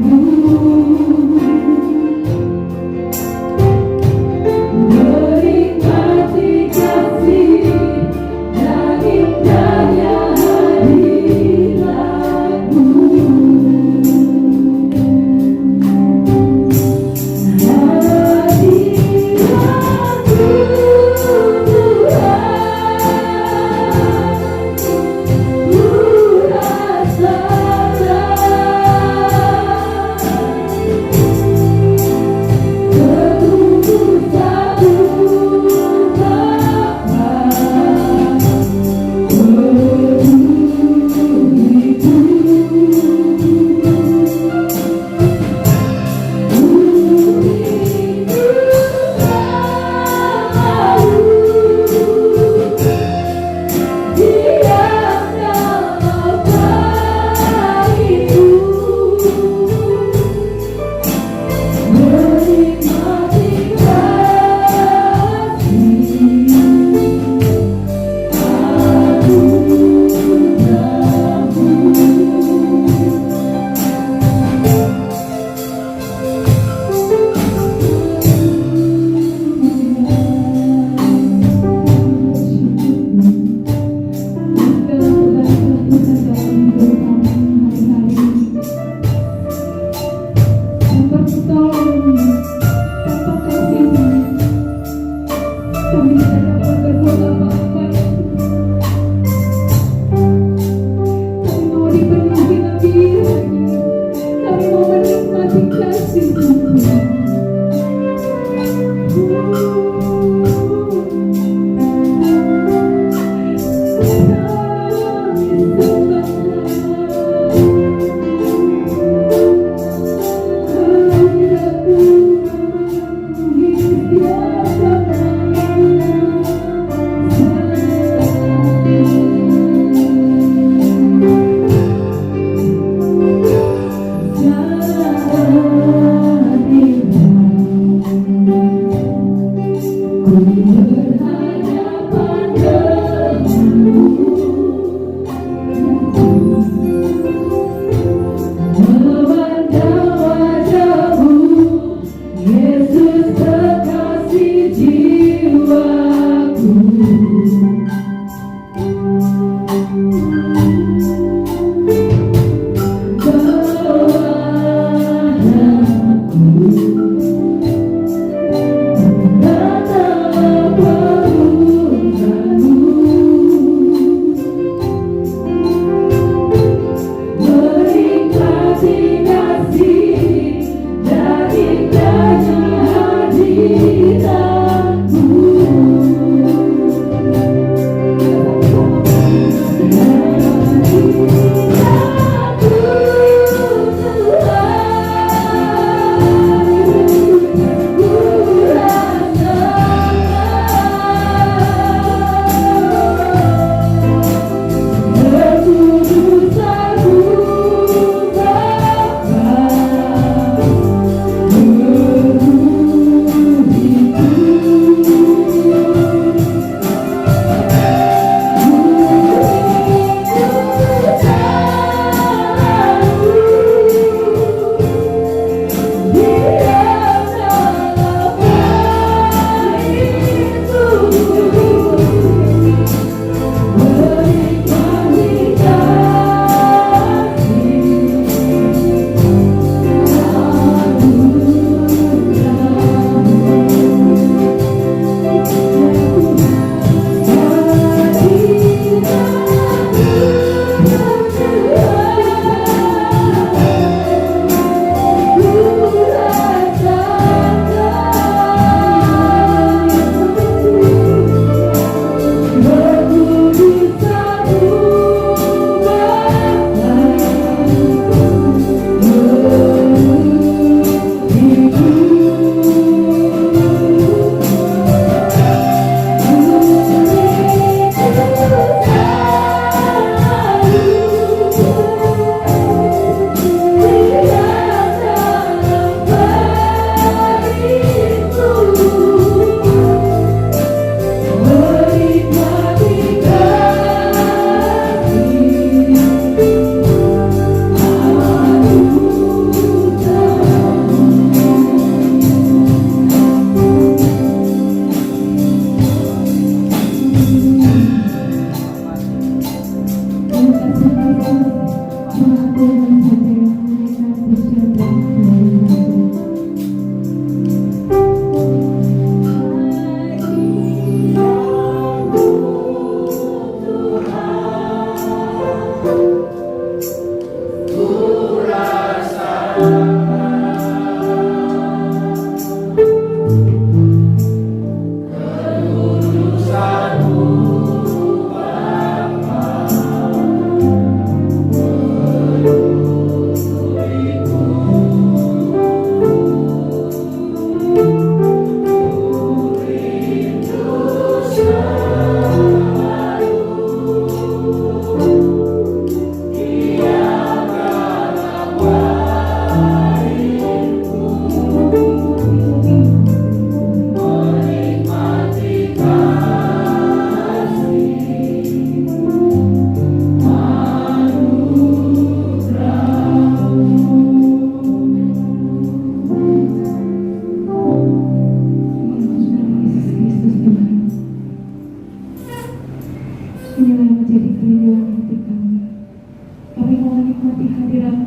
Ku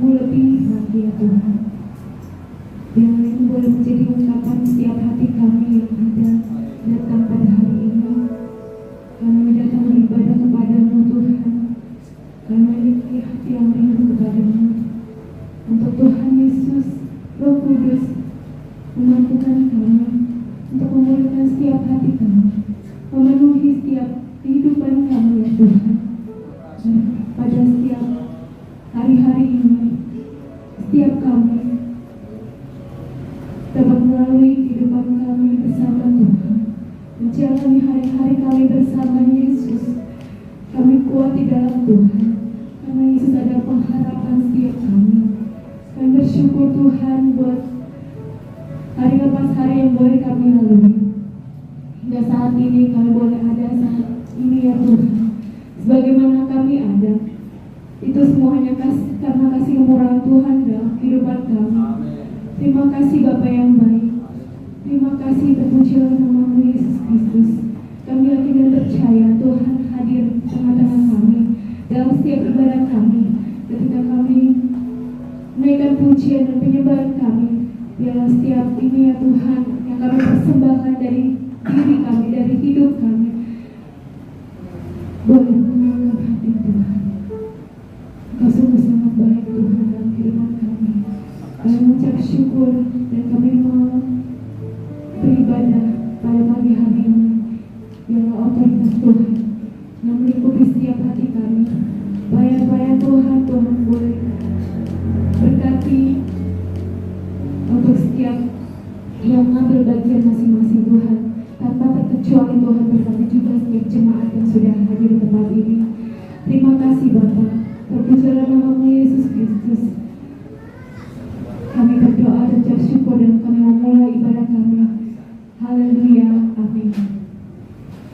kepadamu lebih lagi ya Tuhan. Biarlah itu boleh menjadi ungkapan setiap hati kami yang ada datang pada hari ini. Kami datang beribadah kepadamu Tuhan. Kami memiliki hati yang rindu kepadamu. Untuk Tuhan Yesus, Roh Kudus, memampukan kami untuk memulihkan setiap hati kami, memenuhi setiap kehidupan kami ya Tuhan. Dan pada setiap hari-hari ini, setiap kami dapat melalui kehidupan kami bersama Tuhan, menjalani hari-hari kami bersama Yesus. Kami kuat di dalam Tuhan, karena Yesus adalah pengharapan setiap kami. Kami bersyukur Tuhan buat hari lepas hari yang boleh kami lalui. Hingga saat ini kami boleh ada saat ini ya Tuhan. Sebagaimana kami ada, itu semua hanya karena kasih kemurahan Tuhan dalam kehidupan kami. Terima kasih Bapa yang baik. Terima kasih, terpujilah nama-Mu Yesus Kristus. Kami yakin dan percaya Tuhan hadir di tengah-tengah kami dalam setiap ibadah kami. Ketika kami menaikkan pujian dan penyembahan kami, biarlah setiap ini ya Tuhan yang kami persembahkan dari diri kami, dari hidup kami, boleh mengangkat hati Tuhan. Kau sungguh sangat baik Tuhan dalam kehidupan kami. Kami mengucap syukur dan kami mau beribadah pada pagi hari ini. Biarlah otoritas Tuhan yang melingkupi setiap hati kami. Bayar-bayar Tuhan boleh berkati untuk setiap yang mengambil bagian masing-masing Tuhan. Tanpa terkecuali Tuhan berkati juga setiap jemaat yang sudah hadir di tempat ini. Terima kasih Bapa. Terpujilah nama-Mu Yesus Kristus. Kami berdoa dan ucap syukur dan kami memulai ibadah kami. Haleluya, amin.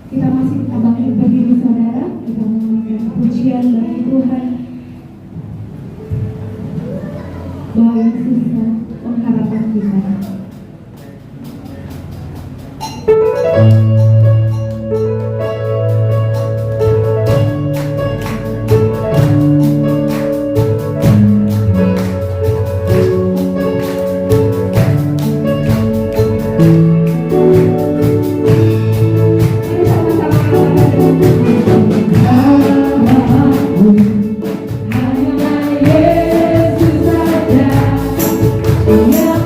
Kita masih bangkit berdiri saudara. Kita mengucapkan pujian bagi Tuhan. Bahwa Yesus pengharapan kita. Hanya Yesus saja yang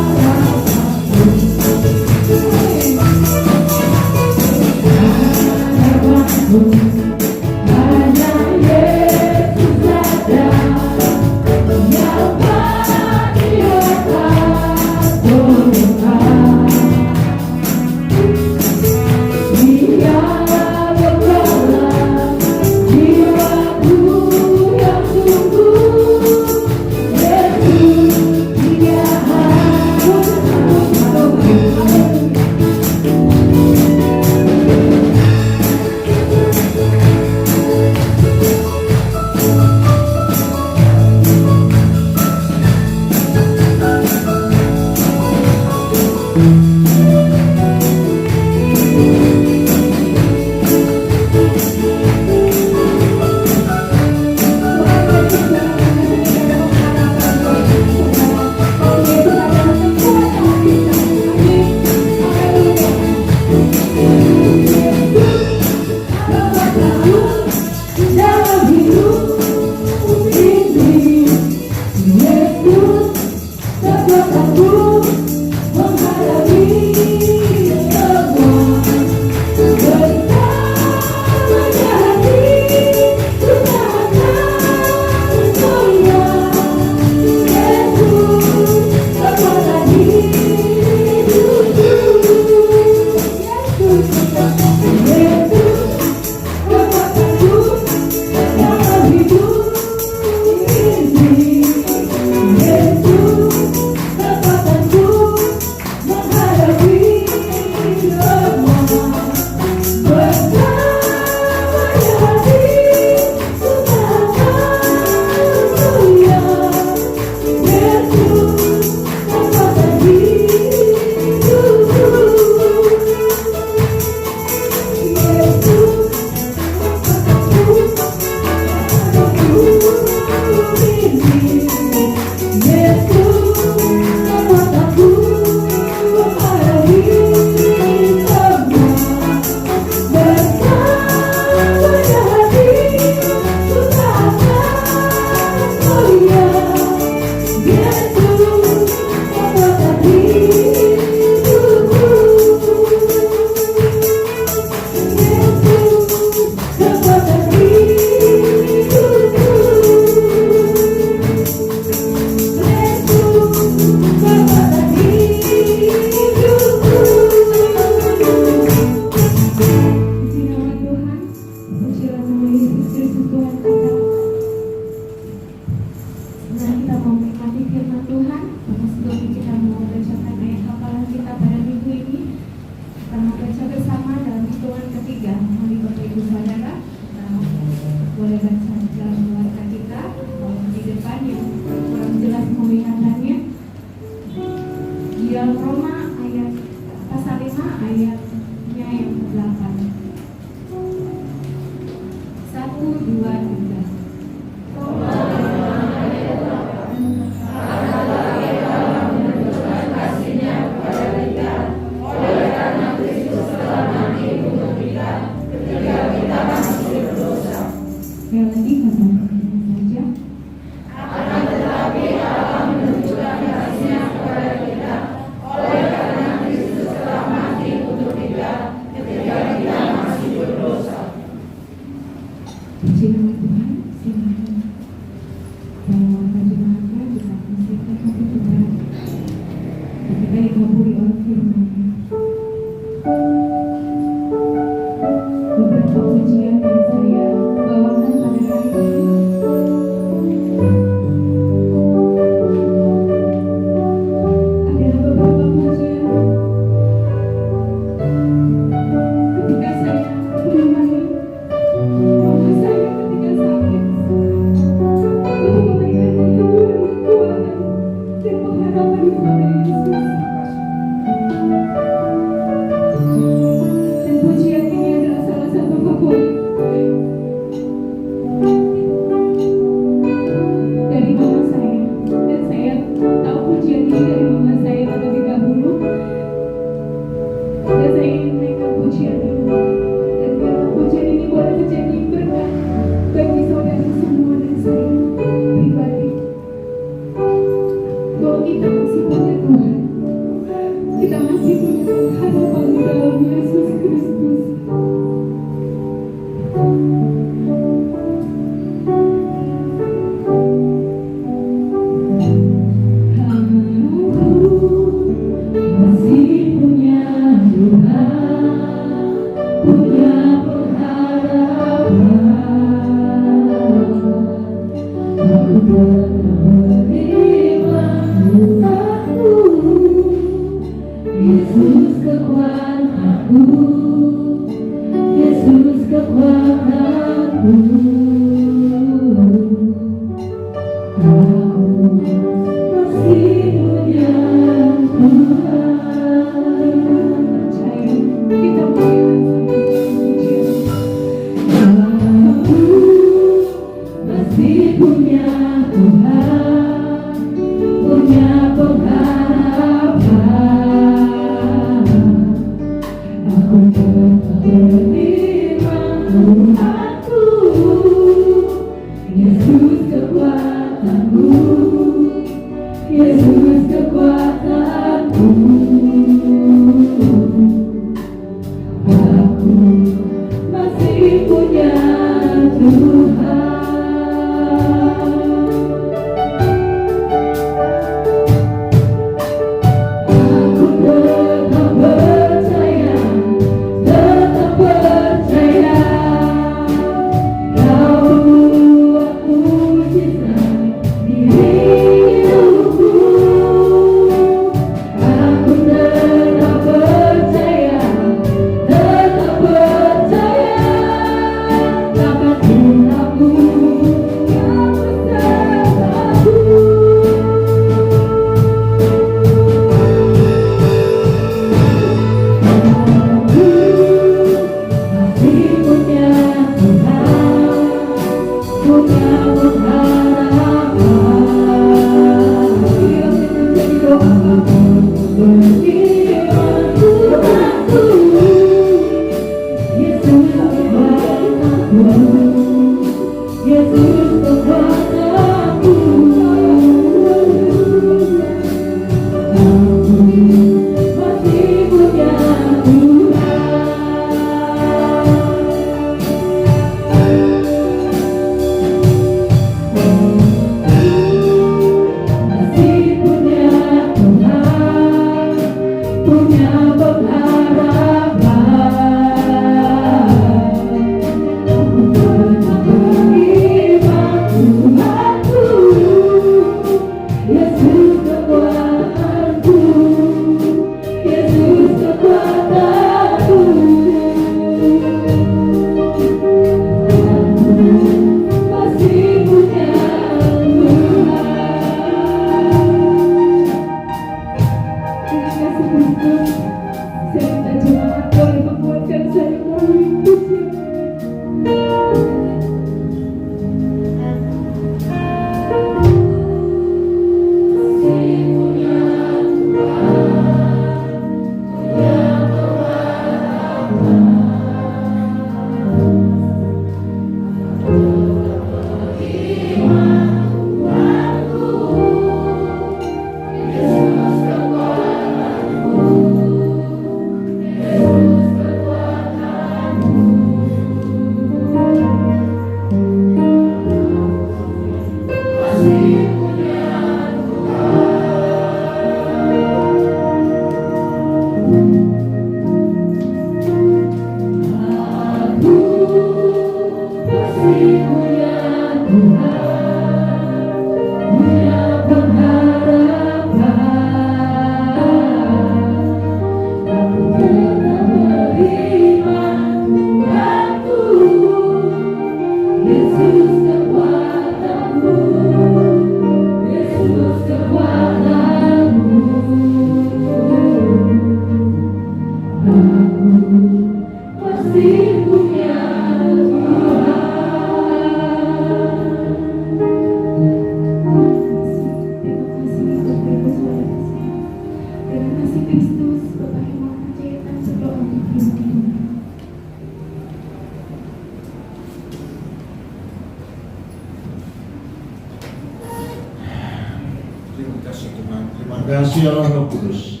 kasih Allah Roh Kudus,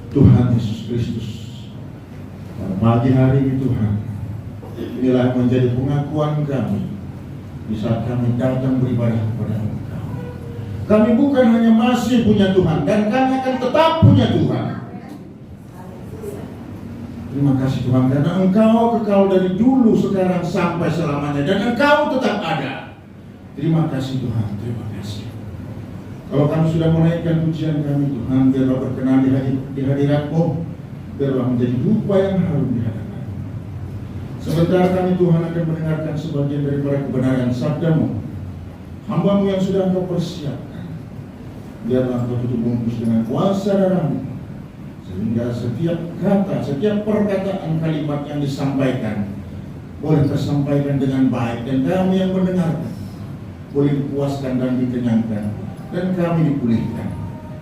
Tuhan Yesus Kristus. Pagi hari ini Tuhan, inilah menjadi pengakuan kami di saat kami datang beribadah kepada Engkau. Kami bukan hanya masih punya Tuhan, dan kami akan tetap punya Tuhan. Terima kasih Tuhan, karena Engkau kekal dari dulu, sekarang, sampai selamanya, dan Engkau tetap ada. Terima kasih Tuhan, terima kasih. Kalau kami sudah menaikkan pujian kami Tuhan, biarlah berkenan di hadirat-Mu, biarlah menjadi rupa yang harum di hadapan. Sebentar kami Tuhan akan mendengarkan sebagian daripada kebenaran sabda-Mu, hamba-Mu yang sudah Engkau persiapkan. Biarlah Engkau tutup bungkus dengan kuasa darah-Mu, sehingga setiap kata, setiap perkataan kalimat yang disampaikan boleh tersampaikan dengan baik, dan kami yang mendengarkan boleh dipuaskan dan dikenyangkan, dan kami dipulihkan.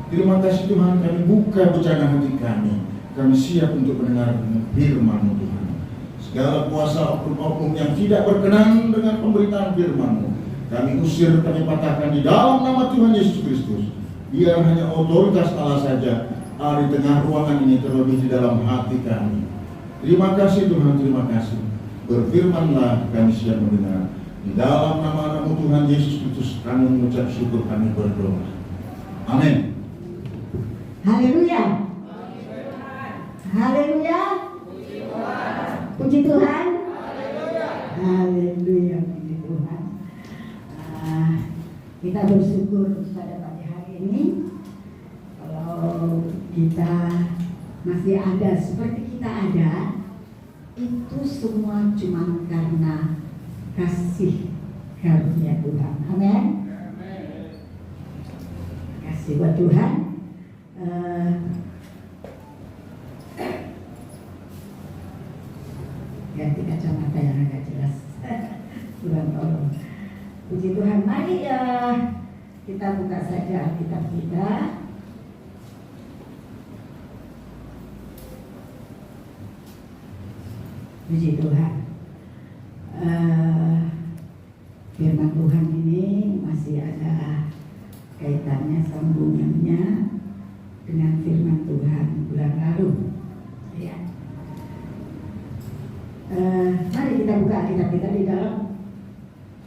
Terima kasih Tuhan, kami buka bejana hati kami. Kami siap untuk mendengar firman-Mu Tuhan. Segala kuasa oknum-oknum yang tidak berkenan dengan pemberitaan firman-Mu, kami usir, kami patahkan di dalam nama Tuhan Yesus Kristus. Biar hanya otoritas Allah saja ada di tengah ruangan ini, terlebih di dalam hati kami. Terima kasih Tuhan, terima kasih. Berfirmanlah, kami siap mendengar. Di dalam nama-Mu Tuhan Yesus Kristus kami mengucap syukur, kami berdoa. Amin. Haleluya. Haleluya. Puji Tuhan. Haleluya. Puji Tuhan. Kita bersyukur pada pagi hari ini. Kalau kita masih ada seperti kita ada, itu semua cuma karena kasih karunia Tuhan. Amin. Kasih buat Tuhan. Ganti kacamata yang agak jelas. Tuhan tolong. Puji Tuhan. Mari kita buka saja Alkitab kita. Puji Tuhan. Firman Tuhan ini masih ada kaitannya, sambungannya dengan firman Tuhan bulan lalu. Ya. Mari kita buka Alkitab kita di dalam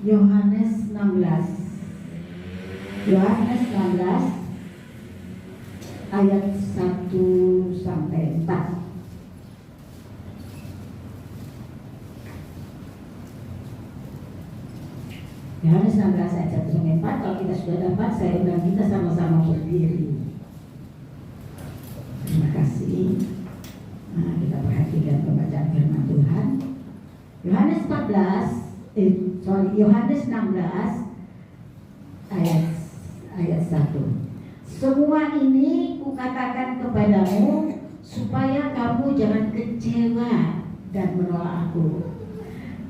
Yohanes 16. Yohanes 16 ayat 1 sampai 4. Yohanes 16 ayat 1 sampai 4. Kalau kita sudah dapat, saya undang kita sama-sama berdiri. Terima kasih. Kita perhatikan pembacaan firman Tuhan. Yohanes 16 ayat 1. Semua ini kukatakan kepadamu supaya kamu jangan kecewa dan menolak aku.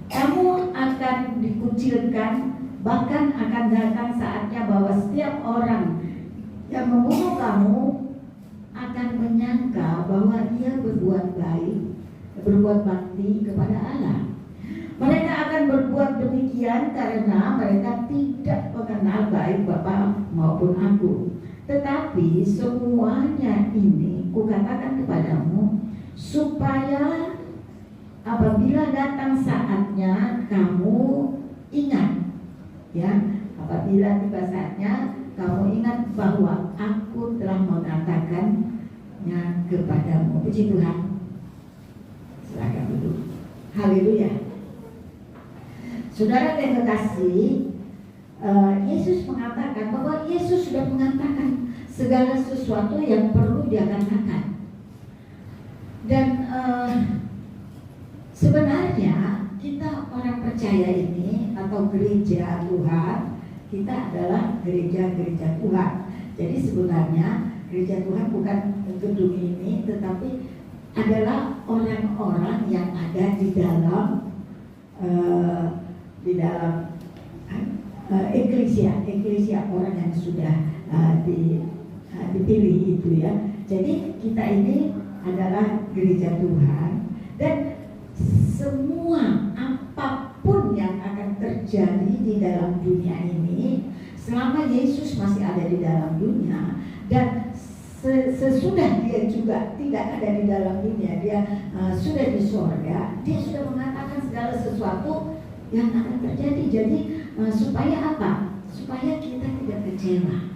Kamu akan dikucilkan, bahkan akan datang saatnya bahwa setiap orang yang membunuh kamu akan menyangka bahwa ia berbuat baik, berbuat bakti kepada Allah. Mereka akan berbuat demikian karena mereka tidak mengenal baik Bapa maupun aku. Tetapi semuanya ini kukatakan kepadamu supaya apabila datang saatnya kamu ingat, ya, apabila tiba saatnya kamu ingat bahwa aku telah mengatakannya kepadamu. Puji Tuhan. Silakan duduk. Haleluya. Saudara yang kekasih, Yesus mengatakan bahwa Yesus sudah mengatakan segala sesuatu yang perlu dia katakan. Dan sebenarnya kita orang percaya ini atau gereja Tuhan, kita adalah gereja-gereja Tuhan. Jadi sebenarnya gereja Tuhan bukan gedung ini, tetapi adalah orang-orang yang ada di dalam eklesia orang yang sudah dipilih itu, ya. Jadi kita ini adalah gereja Tuhan, dan semua apapun yang akan terjadi di dalam dunia ini selama Yesus masih ada di dalam dunia, dan sesudah dia juga tidak ada di dalam dunia, dia sudah di sorga, dia sudah mengatakan segala sesuatu yang akan terjadi. Jadi supaya apa? Supaya kita tidak kecewa.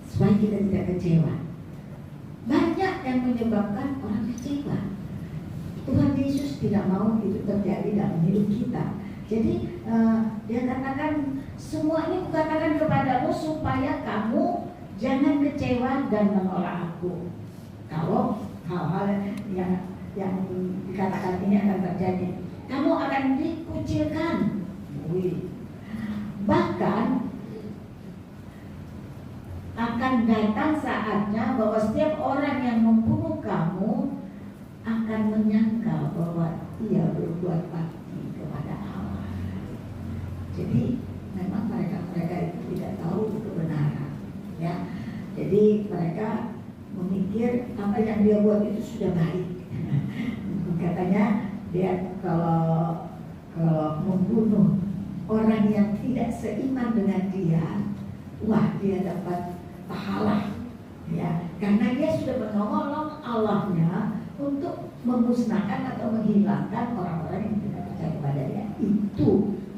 Supaya kita tidak kecewa. Banyak yang menyebabkan orang kecewa. Tuhan Yesus tidak mau itu terjadi dalam hidup kita. Jadi Dia katakan, semua ini kukatakan kepadamu supaya kamu jangan kecewa dan menolak aku. Kalau hal-hal yang dikatakan ini akan terjadi, kamu akan dikucilkan. Bahkan akan datang saatnya bahwa setiap orang yang membunuh kamu akan menyangka bahwa ia berbuat bakti kepada Allah. Jadi memang mereka itu tidak tahu kebenaran, ya. Jadi mereka memikir apa yang dia buat itu sudah baik. Katanya dia kalau membunuh orang yang tidak seiman dengan dia, wah dia dapat pahala, ya, karena dia sudah menolong Allahnya untuk memusnahkan atau menghilangkan orang-orang yang tidak percaya kepada dia. Itu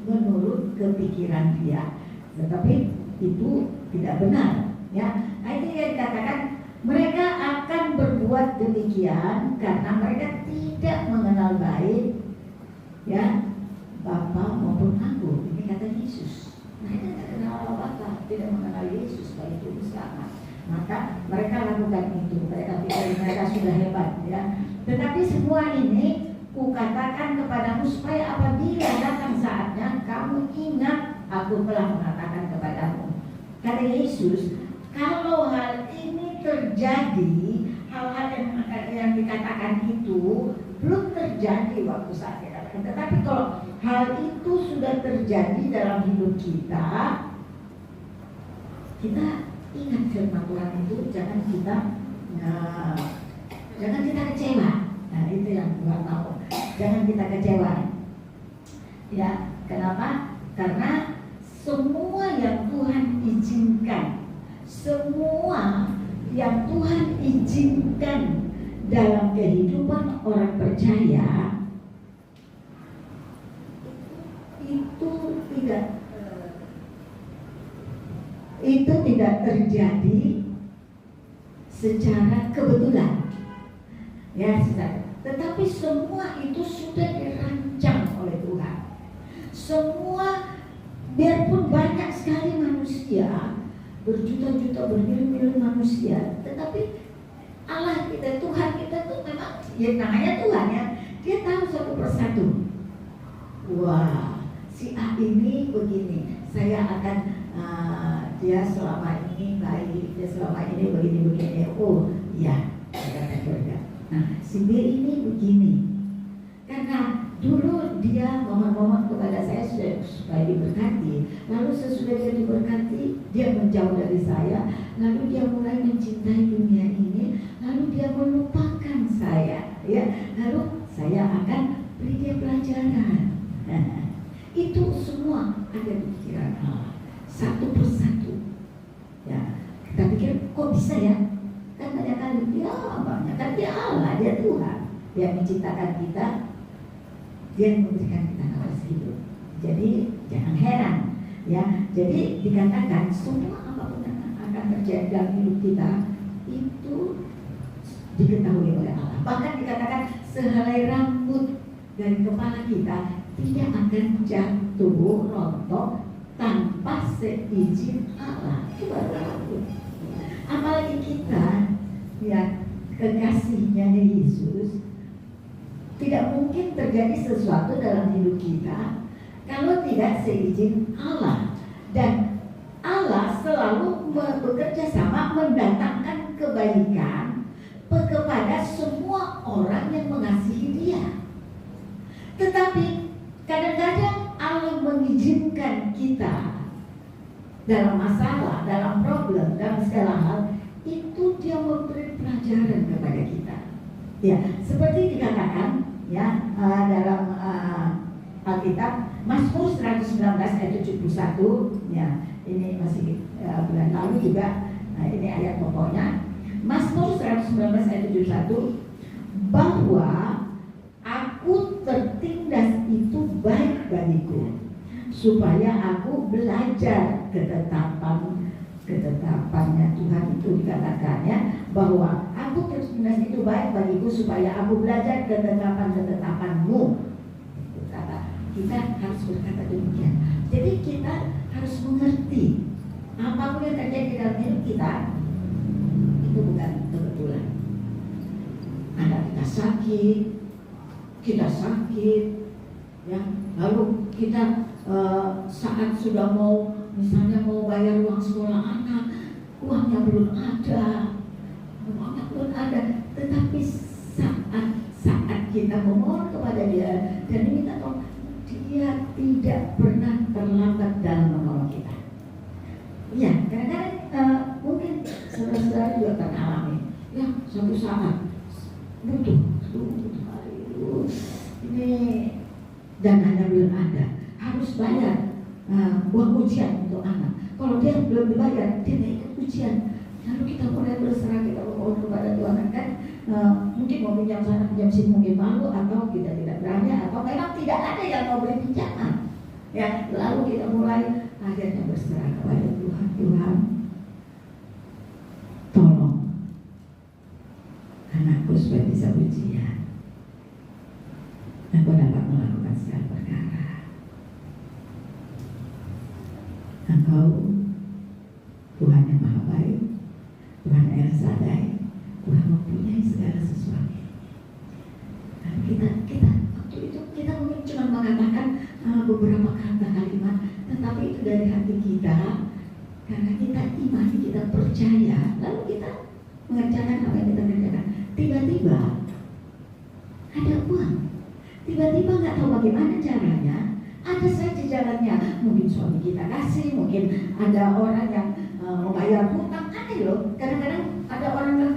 menurut kepikiran dia, tetapi itu tidak benar, ya. Nah, itu yang dikatakan mereka akan berbuat demikian karena mereka tidak mengenal baik, ya, Bapa maupun aku. Ini kata Yesus. Mereka tidak kenal Bapa, tidak mengenal Yesus, baik itu bersama. Maka mereka lakukan itu. Mereka pikir mereka sudah hebat, ya. Tetapi semua ini kukatakan kepadamu supaya apabila datang saatnya kamu ingat aku telah mengatakan kepadamu. Kata Yesus, kalau hal ini terjadi, hal-hal yang dikatakan itu belum terjadi waktu saat dikatakan. Tetapi kalau hal itu sudah terjadi dalam hidup kita, kita ingat firman Tuhan itu, jangan kita kecewa. Nah, itu yang Tuhan tahu. Jangan kita kecewa. Ya, kenapa? Karena semua yang Tuhan izinkan, semua yang Tuhan izinkan dalam kehidupan orang percaya itu tidak terjadi secara kebetulan, ya, tetapi semua itu sudah dirancang oleh Tuhan. Semua, biarpun banyak sekali manusia, berjuta-juta, bermilion-milion manusia, tetapi Allah kita, Tuhan kita tuh memang, ya namanya Tuhan, ya, dia tahu satu persatu. Wah, si A ini begini, saya akan dia selama ini baik, dia selama ini begini. Oh iya, saya akan kerja. Nah, si B ini begini, karena dulu dia mohon kepada saya supaya diberkati, lalu sesudah dia diberkati, dia menjauh dari saya, lalu dia mulai mencintai dunia ini, lalu dia melupakan saya, ya, lalu saya akan beri dia pelajaran. Itu semua ada di pikiran Allah, satu persatu, ya. Kita pikir kok bisa ya? Kan banyak kali dia Allah, dia Tuhan, dia menciptakan kita, dia memberikan kita nafas hidup. Jadi jangan heran, ya. Jadi dikatakan semua apapun yang akan terjadi dalam hidup kita itu diketahui oleh Allah. Bahkan dikatakan sehelai rambut dari kepala kita tidak akan jatuh rontok tanpa seizin Allah. Itu baru rambut. Apalagi kita, ya, kekasihnya Yesus, tidak mungkin terjadi sesuatu dalam hidup kita kalau tidak seizin Allah. Dan Allah selalu bekerja sama mendatangkan kebaikan kepada semua orang yang mengasihi Dia. Tetapi kadang-kadang Allah mengizinkan kita dalam masalah, dalam problem, dalam segala hal, itu Dia memberi pelajaran kepada kita. Ya, seperti dikatakan, ya, dalam Alkitab, Mazmur 119 ayat 71, ya, ini masih bulan lalu juga, ini ayat pokoknya. Mazmur 119 ayat 71, bahwa aku tertindas itu baik bagiku, supaya aku belajar ketetapannya Tuhan. Itu dikatakannya bahwa aku tertindas itu baik bagiku supaya aku belajar ketetapan-ketetapanmu. Kata kita harus berkata demikian. Jadi kita harus mengerti apapun yang terjadi dalam hidup kita itu bukan kebetulan. Anak kita sakit, ya. Lalu kita saat sudah mau, misalnya mau bayar uang sekolah anak, uangnya belum ada, tetapi saat kita memohon kepada Dia dan minta tolong, Dia tidak pernah terlambat dalam menolong kita. Ya, kadang-kadang mungkin saudara-saudara juga pernah alami, ya, suatu saat butuh, ini dananya belum ada, harus bayar uang ujian untuk anak. Kalau dia belum dibayar, dia tidak ikut ujian. Lalu kita mulai berserah, kita mohon kepada Tuhan, kan mungkin mau pinjam sana pinjam sini, mungkin malu, atau kita tidak berani, atau memang tidak ada yang mau beri pinjaman. Ya, lalu kita mulai akhirnya berserah kepada Tuhan. Tuhan, tolong anakku supaya bisa ujian, aku dapat melakukan segala perkara. Engkau Tuhan yang Maha Baik, Tuhan yang sadai, Tuhan mempunyai segala sesuatu. Dan kita waktu itu kita mungkin cuma mengatakan beberapa kata kalimat, tetapi itu dari hati kita, karena kita imani, kita percaya, lalu kita mengerjakan apa yang kita kerjakan. Tiba-tiba ada uang, tiba-tiba nggak tahu bagaimana caranya, ada saja jalannya. Mungkin suami kita kasih, mungkin ada orang yang membayar hutang. Aneh loh, kadang-kadang ada orang yang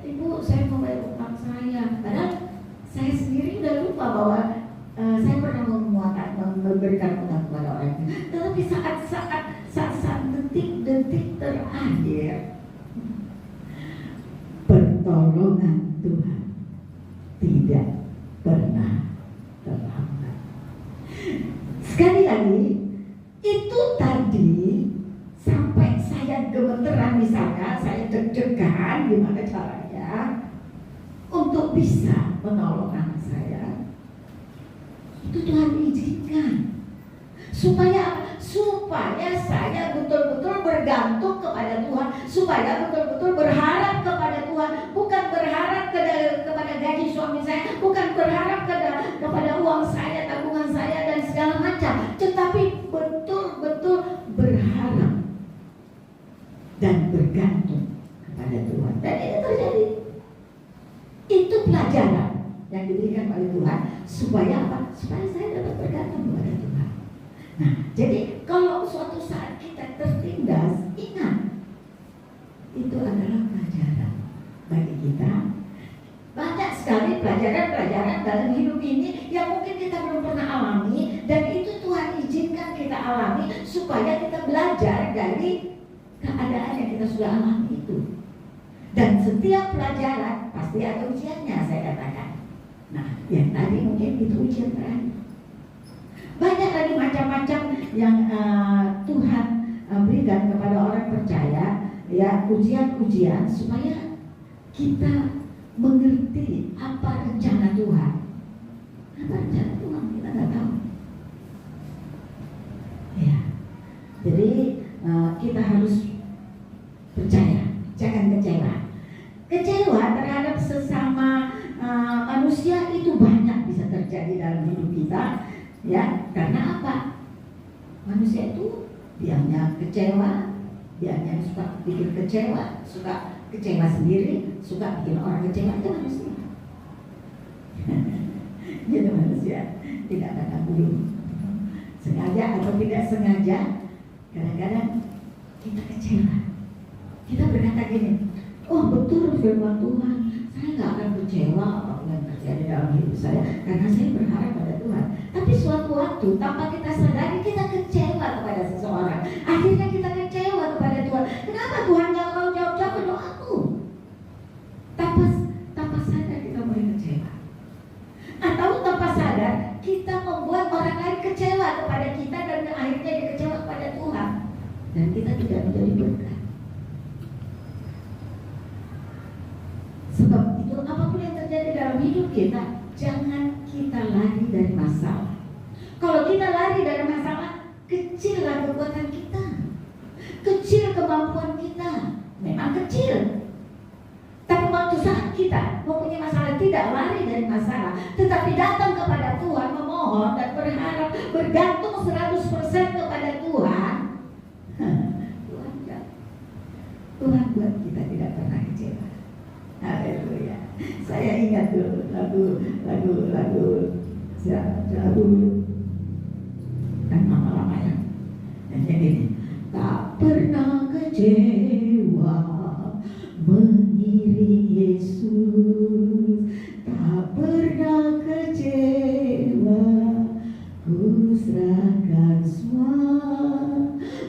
ibu saya mau bayar hutang saya, padahal saya sendiri udah lupa bahwa saya pernah memberikan hutang kepada orang itu. Tetapi saat detik-detik terakhir, pertolongan Tuhan tidak pernah terlambat. Sekali lagi, itu tadi sampai saya gemeteran, misalnya saya deg-degan gimana caranya untuk bisa menolong anak saya. Itu Tuhan izinkan supaya saya betul-betul bergantung kepada Tuhan, supaya betul-betul berharap kepada Tuhan, bukan berharap kepada gaji suami saya, bukan berharap kepada uang saya, tabungan saya dan segala macam, tetapi betul-betul berharap dan bergantung kepada Tuhan. Dan itu terjadi. Itu pelajaran yang diberikan oleh Tuhan supaya apa? Supaya saya dapat bergantung kepada Tuhan. Nah, jadi kalau suatu saat kita tertindas, ingat, itu adalah pelajaran bagi kita. Banyak sekali pelajaran-pelajaran dalam hidup ini yang mungkin kita belum pernah alami, dan itu Tuhan izinkan kita alami supaya kita belajar dari keadaan yang kita sudah alami itu. Dan setiap pelajaran pasti ada ujiannya, saya katakan. Nah, yang tadi mungkin itu ujian terakhir. Banyak lagi macam-macam yang Tuhan berikan kepada orang percaya, ya, ujian-ujian supaya kita mengerti apa rencana Tuhan. Apa rencana Tuhan kita nggak tahu. Ya, jadi kita harus percaya, jangan kecewa. Kecewa terhadap sesama manusia itu banyak bisa terjadi dalam hidup kita. Ya, karena apa? Manusia itu diamnya kecewa, diamnya suka bikin kecewa, suka kecewa sendiri, suka bikin orang kecewa. Itu manusia. Jadi manusia tidak ada bulu. Sengaja atau tidak sengaja, kadang-kadang kita kecewa. Kita berkata gini, oh betul firman Tuhan, saya nggak akan kecewa apapun yang terjadi dalam hidup saya, karena saya berharap pada Tuhan. Tapi suatu waktu tanpa kita sadari kita kecewa kepada seseorang. Akhirnya kita kecewa kepada Tuhan. Kenapa Tuhan nggak mau jawab doaku? Tanpa sadar kita mulai kecewa. Atau tanpa sadar kita membuat orang lain kecewa kepada kita, dan akhirnya dia kecewa kepada Tuhan, dan kita tidak menjadi berkat. Sebab itu apapun yang terjadi dalam hidup kita, jangan kita lari dari masalah. Kalau kita lari dari masalah, kecillah kekuatan kita, kecil kemampuan kita, memang kecil. Tapi waktu saat kita mempunyai masalah, tidak lari dari masalah, tetapi datang kepada Tuhan, memohon dan berharap, bergantung 100% kepada Tuhan. Tuhan buat kita tidak pernah kecewa. Haleluya. Saya ingat dulu lagu dan lama-lama ya. Dan jadi tak pernah kecewa mengiring Yesus, tak pernah kecewa, ku serahkan semua,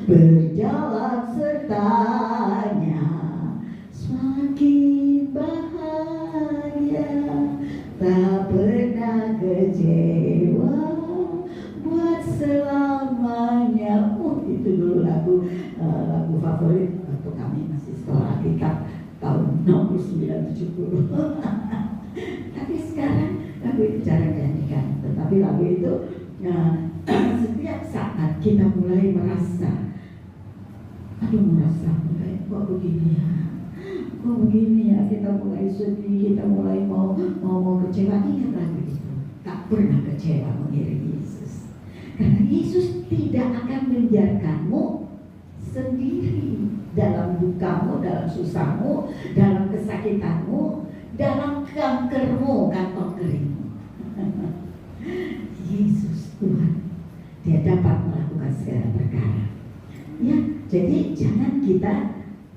berjalan sertanya, semakin bahagia, tak pernah kecewa, buat selamanya. Itu dulu lagu favorit waktu kami masih sekolah Alkitab tahun 69-70. Tapi sekarang lagu itu jarang dinyanyikan. Tetapi lagu itu setiap saat kita mulai merasa, mulai kok begini ya, kita mulai sedih, kita mulai mau kecewa. Ingat lagu itu, tak pernah kecewa mengiring Yesus. Karena Yesus tidak akan membiarkanmu sendiri dalam dukamu, dalam susahmu, dalam kesakitanmu, dalam kankermu, kantong keringmu. Yesus Tuhan, Dia dapat melakukan segala perkara. Ya, jadi jangan kita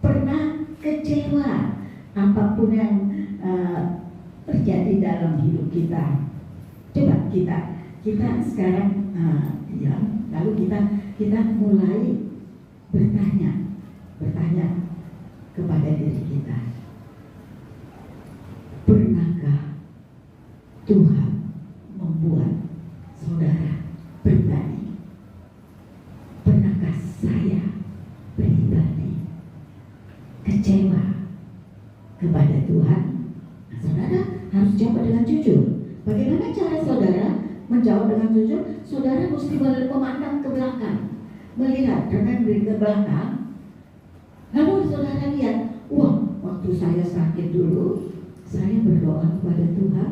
pernah kecewa apapun yang terjadi dalam hidup kita. Coba kita sekarang diam, lalu kita mulai bertanya kepada diri kita, pernahkah Tuhan membuat saudara pribadi? Pernahkah saya pribadi kecewa kepada Tuhan? Nah, saudara harus jawab dengan jujur. Bagaimana cara saudara menjawab dengan jujur? Saudara mesti memandang ke belakang, melihat dengan diri ke belakang. Lalu saudara lihat, waktu saya sakit dulu, saya berdoa kepada Tuhan,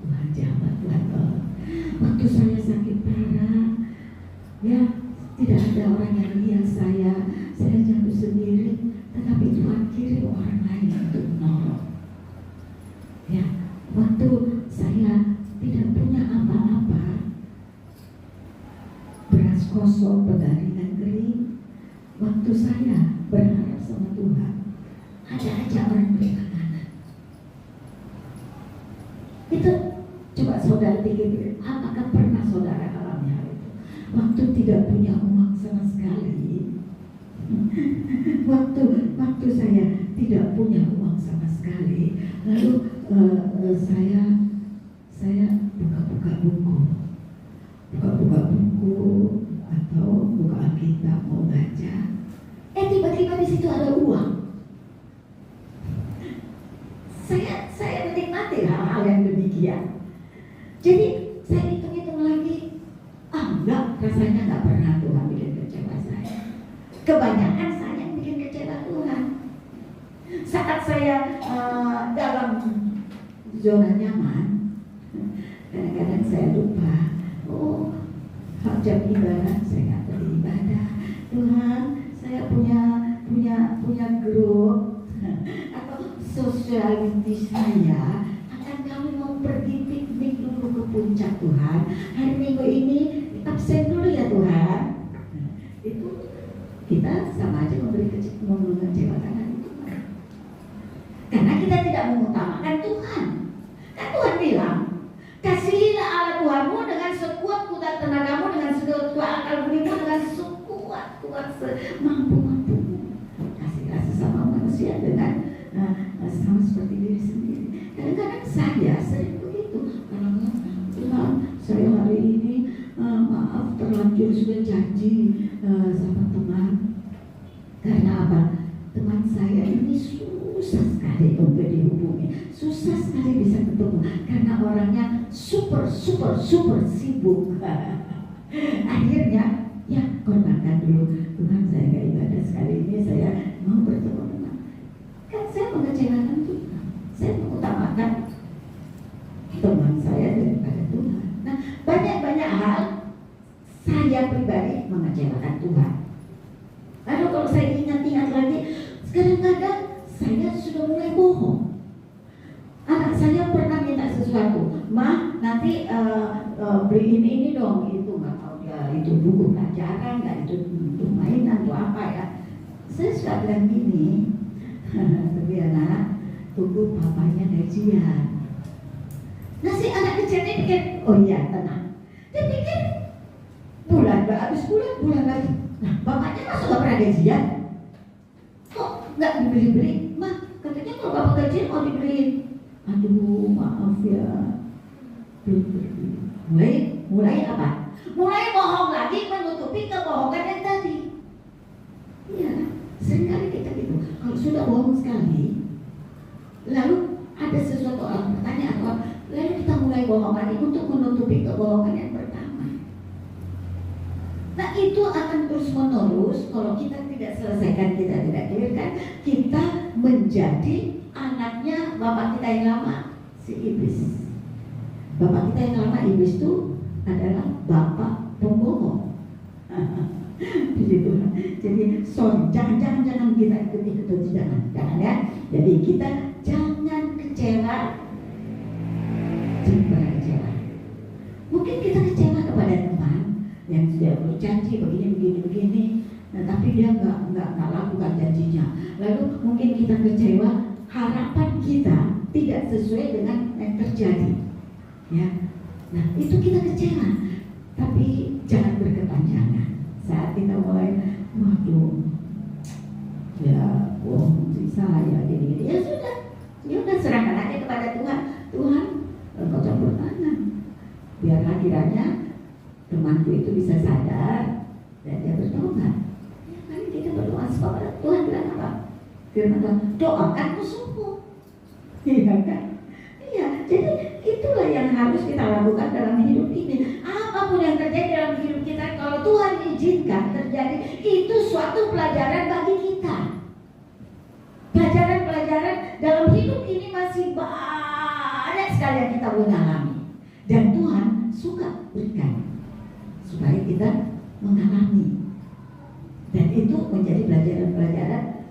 Tuhan jawab, Tuhan tolong. Waktu saya sakit parah, ya tidak ada orang yang lihat saya jatuh sendiri, tetapi Tuhan kirim orang lain untuk menolong. Ya, waktu saya tidak punya apa-apa, beras kosong, penggaringan kering, waktu saya berharap sama Tuhan, ada aja orang bermakanan. Itu coba saudara pikir, apakah pernah saudara alami hal itu? Waktu tidak punya uang sama sekali, waktu saya tidak punya uang sama sekali, lalu saya buka-buka buku atau buka Alkitab mau baca, tiba-tiba di situ ada uang. Saya menikmati hal-hal yang demikian. Jadi saya hitung-hitung lagi, rasanya nggak pernah Tuhan bikin kecewa saya. Kebanyakan saya yang bikin kecewa Tuhan. Saat saya dalam zona nyaman, kadang-kadang saya lupa, jam ibadah saya nggak beribadah. Tuhan, saya punya grup atau sosiality saya akan kami mau pergi piknik dulu ke puncak Tuhan. Hari Minggu ini absen dulu ya Tuhan. Itu kita sama aja mengecewakan hati Tuhan. Karena kita tidak mengutamakan Tuhan. Kan Tuhan bilang, kasihilah Allah Tuhanmu dengan sekuat kuat tenagamu, dengan sekuat akal budimu, dengan sekuat semampu-mampumu. Kasihlah sesama manusia dengan sama seperti diri sendiri. Kadang-kadang saya sering begitu. Tuhan, saya hari ini maaf terlanjur sudah janji sama teman. Karena apa? Teman saya ini susah sekali untuk dihubungi, susah sekali bisa ketemu karena orangnya super sibuk. Akhirnya ya korbankan dulu, Tuhan saya nggak ibadah sekali ini, saya mau bertemu dengan, kan saya mengecewakan Tuhan, saya mengutamakan teman saya daripada Tuhan. Nah, banyak hal saya pribadi mengecewakan Tuhan. Lalu kalau saya ingat-ingat lagi, kadang-kadang saya sudah mulai bohong. Anak saya pernah minta sesuatu, Ma nanti beliin ini dong, itu nggak tahu dia itu buku pelajaran, nggak itu untuk mainan atau apa ya. Saya sudah bilang gini, tapi anak tunggu papanya gajian. Nah si anak kecil ini pikir, oh iya tenang. Dia pikir bulan habis bulan lagi. Nah bapaknya masuk nggak pernah gajian, kok nggak dibeli-beli? Ma katanya kalau bapak gajian mau dibeliin. Aduh maaf ya, belum beli. Mulai apa? Mulai bohong lagi, menutupi kebohongan yang tadi. Iya, seringkali kita gitu. Kalau sudah bohong sekali, lalu ada sesuatu orang bertanya atau apa, lalu kita mulai bohong lagi untuk menutupi kebohongan yang pertama. Nah itu akan terus menerus. Kalau kita tidak selesaikan, kita tidak clearkan, kita menjadi anaknya bapak kita yang lama, si iblis. Bapak kita yang lama, iblis itu adalah bapak pembohong. Jadi sorry, jangan kita ikuti itu, jangan ya. Jadi kita jangan kecewa. Mungkin kita kecewa kepada teman yang sudah berjanji begini, nah, tapi dia nggak lakukan janjinya. Lalu mungkin kita kecewa, harapan kita tidak sesuai dengan yang terjadi. Ya, nah itu kita kecewa, tapi jangan berkepanjangan. Saat kita mulai, waduh, ya, saya gini, ya sudah serahkan aja kepada Tuhan. Tuhan, engkau campur tangan. Biarlah kiranya temanku itu bisa sadar dan dia bertobat. Ya, kali kita berdoa kepada Tuhan bilang apa? Firman Tuhan, doakan musuhmu. Iya kan? Iya, jadi itulah yang harus kita lakukan dalam hidup ini. Apapun yang terjadi dalam hidup kita, kalau Tuhan izinkan terjadi, itu suatu pelajaran bagi kita. Pelajaran-pelajaran dalam hidup ini masih banyak sekali yang kita mengalami. Dan Tuhan suka berikan supaya kita mengalami. Dan itu menjadi pelajaran-pelajaran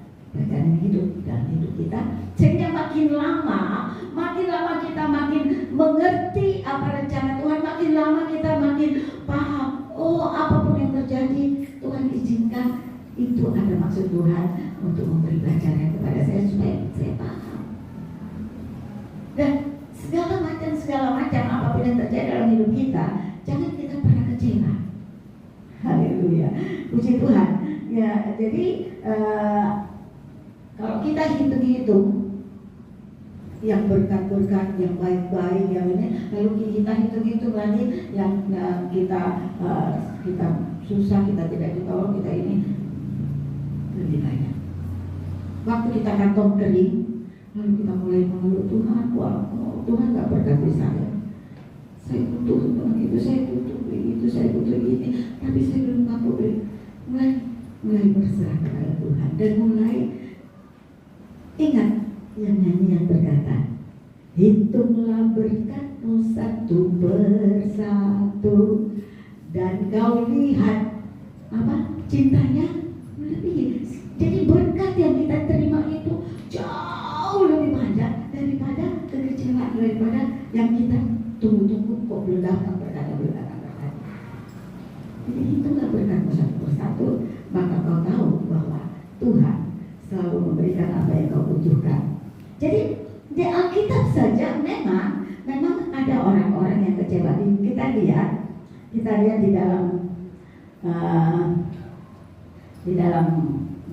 hidup dalam hidup kita. Sehingga makin lama kita makin mengerti apa rencana Tuhan, makin lama kita makin paham. Oh, apapun yang terjadi, Tuhan izinkan, itu ada maksud Tuhan untuk memberi pelajaran kepada saya supaya saya paham. Dan segala macam apapun yang terjadi dalam hidup kita, jangan kita pernah kecewa. Haleluya, puji Tuhan. Ya, jadi kalau kita hitung-hitung yang berkat-berkat, yang baik-baik, yang ini, lalu kita hitung-hitung lagi yang kita susah, kita tidak ditolong, kita ini lebih banyak. Waktu kita kantong kering, lalu kita mulai mengeluh, Tuhan, Tuhan nggak berkati saya butuh Tuhan itu, saya butuh itu, saya butuh ini, tapi saya belum mampu. Mulai berserah kepada Tuhan dan mulai ingat yang nyanyian berkata, hitunglah berkatmu satu persatu dan kau lihat apa cintanya melebihi. Jadi berkat yang kita terima itu jauh lebih banyak daripada kekecewaan, daripada yang kita tunggu-tunggu kok belum datang berkat. Jadi hitunglah berkatmu satu persatu, maka kau tahu bahwa Tuhan selalu memberikan apa yang kau butuhkan. Jadi di Alkitab saja memang ada orang-orang yang kecewa. Kita lihat di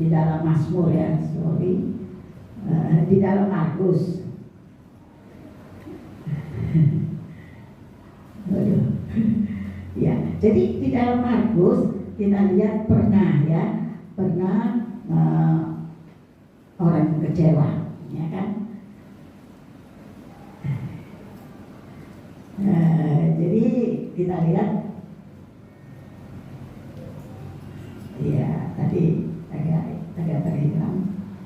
dalam Mazmur ya, di dalam Markus. Ya, jadi di dalam Markus kita lihat pernah orang kecewa, ya kan? Jadi kita lihat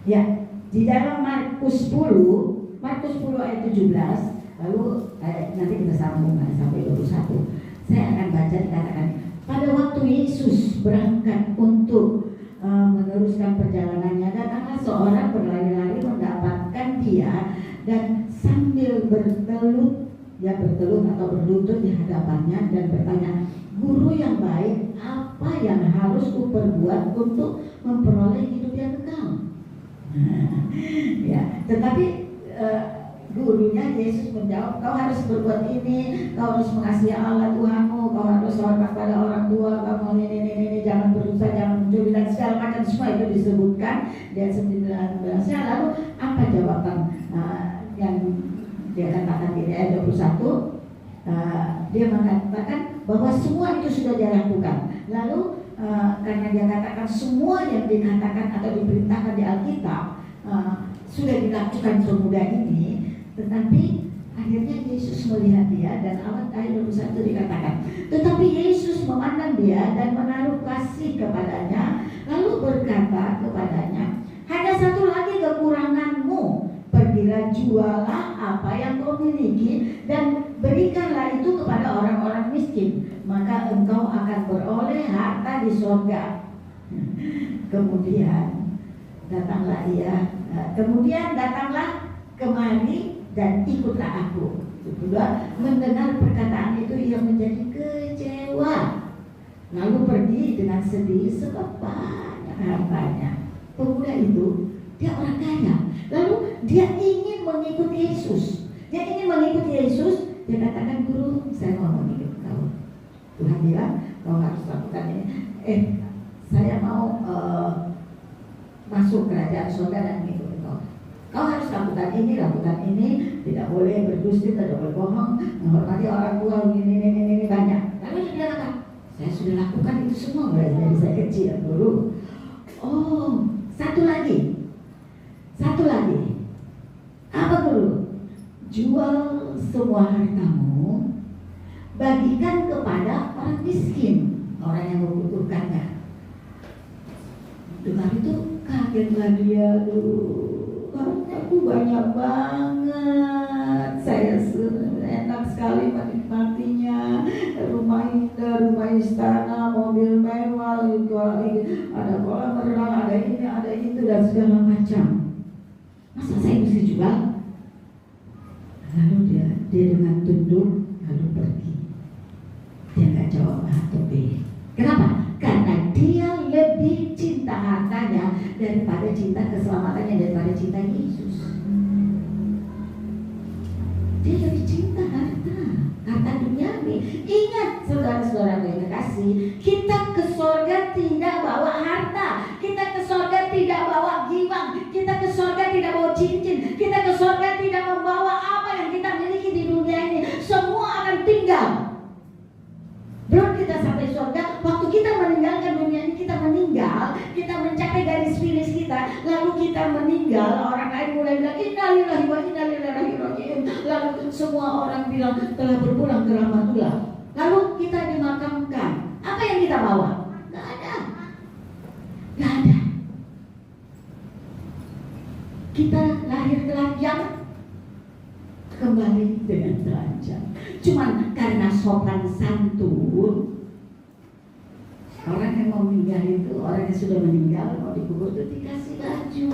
Ya, di dalam Markus 10 ayat 17, lalu nanti kita sambung sampai 21. Saya akan baca, dikatakan pada waktu Yesus berangkat untuk meneruskan perjalanannya, datanglah seorang berlari-lari mendapatkan dia dan sambil bertelut atau berlutut di hadapannya dan bertanya, "Guru yang baik, apa yang harus kuperbuat untuk memperoleh hidup yang kekal?" Ya, tetapi gurunya Yesus menjawab, "Kau harus berbuat ini, kau harus mengasihi Allah Tuhanmu, kau harus hormat pada orang tua, kamu ini, jangan berdosa, jangan mencuri," dan segala macam semua itu disebutkan. Dan 19-nya, lalu apa jawaban yang dia katakan di ayat 21? Dia mengatakan bahwa semua itu sudah dia lakukan. Lalu karena dia katakan semua yang dikatakan atau diperintahkan di Alkitab sudah dilakukan pemuda ini, tetapi akhirnya Yesus melihat dia, dan ayat 21 dikatakan, tetapi Yesus memandang dia dan menaruh kasih kepadanya, lalu berkata kepadanya, "Hanya satu lagi kekuranganmu, pergilah jualah apa yang kau miliki dan berikanlah itu kepada orang-orang miskin, maka engkau akan beroleh harta di surga." Kemudian datanglah kemari dan ikutlah aku. Kedua, mendengar perkataan itu ia menjadi kecewa, lalu pergi dengan sedih sebab banyak hartanya. Pemuda itu, dia orang kaya, lalu dia ingin mengikuti Yesus. Dia katakan, "Guru, saya mau mengikuti kau." Tuhan bilang, "Kau harus lakukan ini." Saya mau masuk kerajaan surga dan mengikuti kau. Kau harus lakukan ini, tidak boleh berdusta, tidak boleh bohong, menghormati orang tua, ini banyak. Lalu dia katakan, "Saya sudah lakukan itu semua dari saya kecil, Guru." Oh, satu lagi. Apa, Guru? Jual semua hartamu, bagikan kepada orang miskin, orang yang membutuhkannya. Dengar itu kagetlah dia, hartaku banyak banget, saya enak sekali menikmatinya, rumah indah, rumah istana, mobil mewah, ada kolam renang, ada ini, ada itu, dan segala macam. Masa saya mesti jual? Lalu dia dengan tunduk lalu pergi. Dia nggak jawab A atau B. Kenapa? Karena dia lebih cinta hartanya daripada cinta keselamatannya, daripada cinta Yesus. Dia lebih cinta harta duniawi. Ingat, saudara-saudara yang kekasih, kita ke surga tidak bawa harta, kita ke surga tidak bawa giwang, kita ke surga tidak bawa cincin, kita ke surga tidak membawa apa yang kita miliki di dunia ini. Semua akan tinggal. Belum kita sampai surga, waktu kita meninggalkan dunia ini, kita meninggal, kita mencapai garis finish kita, lalu kita meninggal, orang lain mulai bilang innalillahi wa inna ilaihi raji'un. Lalu semua orang bilang telah berpulang ke rahmatullah. Lalu kita dimakamkan. Apa yang kita bawa? Gak ada. Kita lahir telanjang, kembali dengan telanjang. Cuman karena sopan santun, orang yang mau meninggal itu, orang yang sudah meninggal mau dikubur itu dikasih baju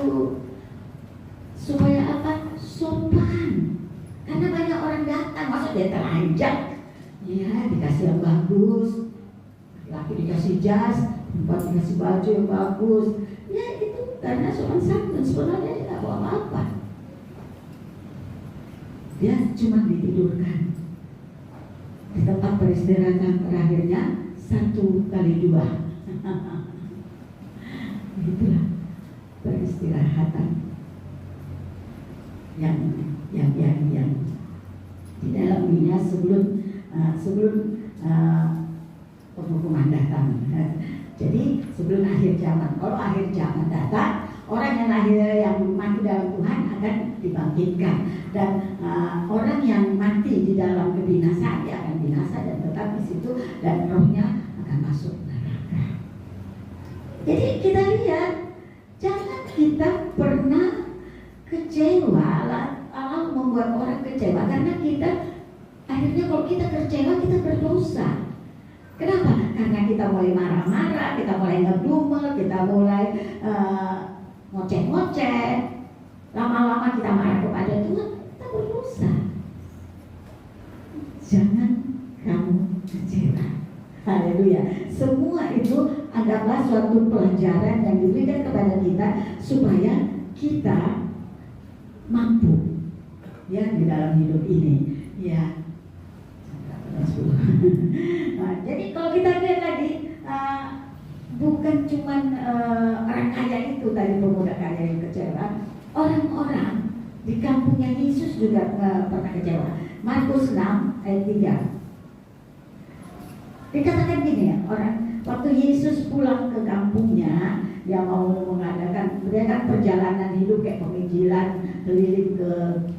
supaya apa? Sopan. Karena banyak orang datang, masa dia telanjang? Ya, dikasih yang bagus, laki dikasih jas, perempuan dikasih baju yang bagus. Ya itu karena sopan santun, sebenarnya dia tidak bawa apa-apa. Dia cuma ditidurkan di tempat peristirahatan terakhirnya 1x2. Itulah peristirahatan yang di dalam dunia sebelum penghukuman datang. Jadi sebelum akhir zaman. Kalau akhir zaman datang, orang yang lahir yang mati dalam Tuhan akan dibangkitkan, dan orang yang mati di dalam kebinasaan dia akan binasa dan tetap di situ, dan rohnya akan masuk neraka. Jadi kita lihat, jangan kita pernah kecewa, Allah membuat orang kecewa karena kita akhirnya kalau kita kecewa kita berdosa. Kenapa? Karena kita mulai marah-marah, kita mulai ngedumel, kita mulai ngoceh-ngoceh. Lama-lama kita marah kepada Tuhan, kita berdosa. Jangan kamu kecewa. Haleluya. Semua itu adalah suatu pelajaran yang diberikan kepada kita supaya kita mampu ya di dalam hidup ini. Ya. Nah, jadi kalau kita lihat tadi bukan cuman orang kaya itu tadi, pemuda kaya yang kecewa, orang-orang di kampungnya Yesus juga pernah kecewa. Markus 6 ayat 3 dikatakan gini ya, orang waktu Yesus pulang ke kampungnya, dia mau mengadakan, dia kan perjalanan hidup kayak penginjilan keliling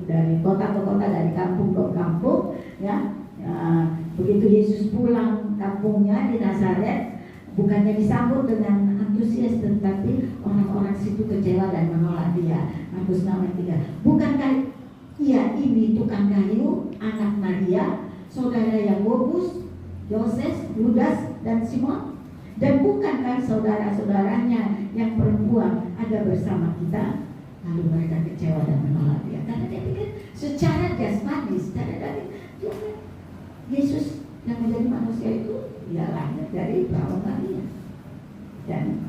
dari kota ke kota, dari kampung ke kampung ya. Begitu Yesus pulang kampungnya di Nazaret, bukannya disambut dengan antusias, tetapi orang-orang situ kecewa dan menolak dia. Markus 6 ayat 3. Bukankah ia ini tukang kayu, anak Maria, saudara Yakobus, Yoses, Yudas, dan Simon? Dan bukankah saudara-saudaranya yang perempuan ada bersama kita? Lalu mereka kecewa dan menolak dia karena dia pikir secara jasmani, secara daging, Yesus yang menjadi manusia itu dia lahir dari perawan Maria, dan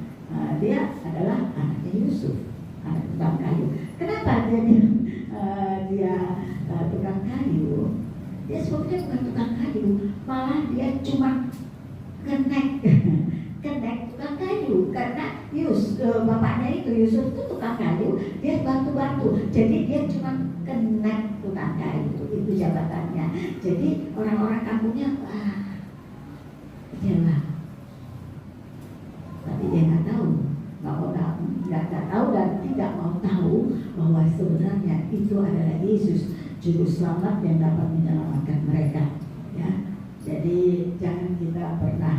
dia adalah anaknya Yusuf, anak tukang kayu. Kenapa dia tukang kayu? Dia sebetulnya bukan tukang kayu, malah dia cuma kenek tukang kayu, karena bapaknya itu Yusuf itu tukang kayu, dia bantu-bantu, jadi dia cuma kenek tukang kayu, itu jabatannya. Jadi orang-orang kampungnya kecewa, tapi dia nggak tahu, nggak tahu dan tidak mau tahu bahwa sebenarnya itu adalah Yesus, juru selamat yang dapat menyelamatkan mereka. Ya, jadi jangan kita pernah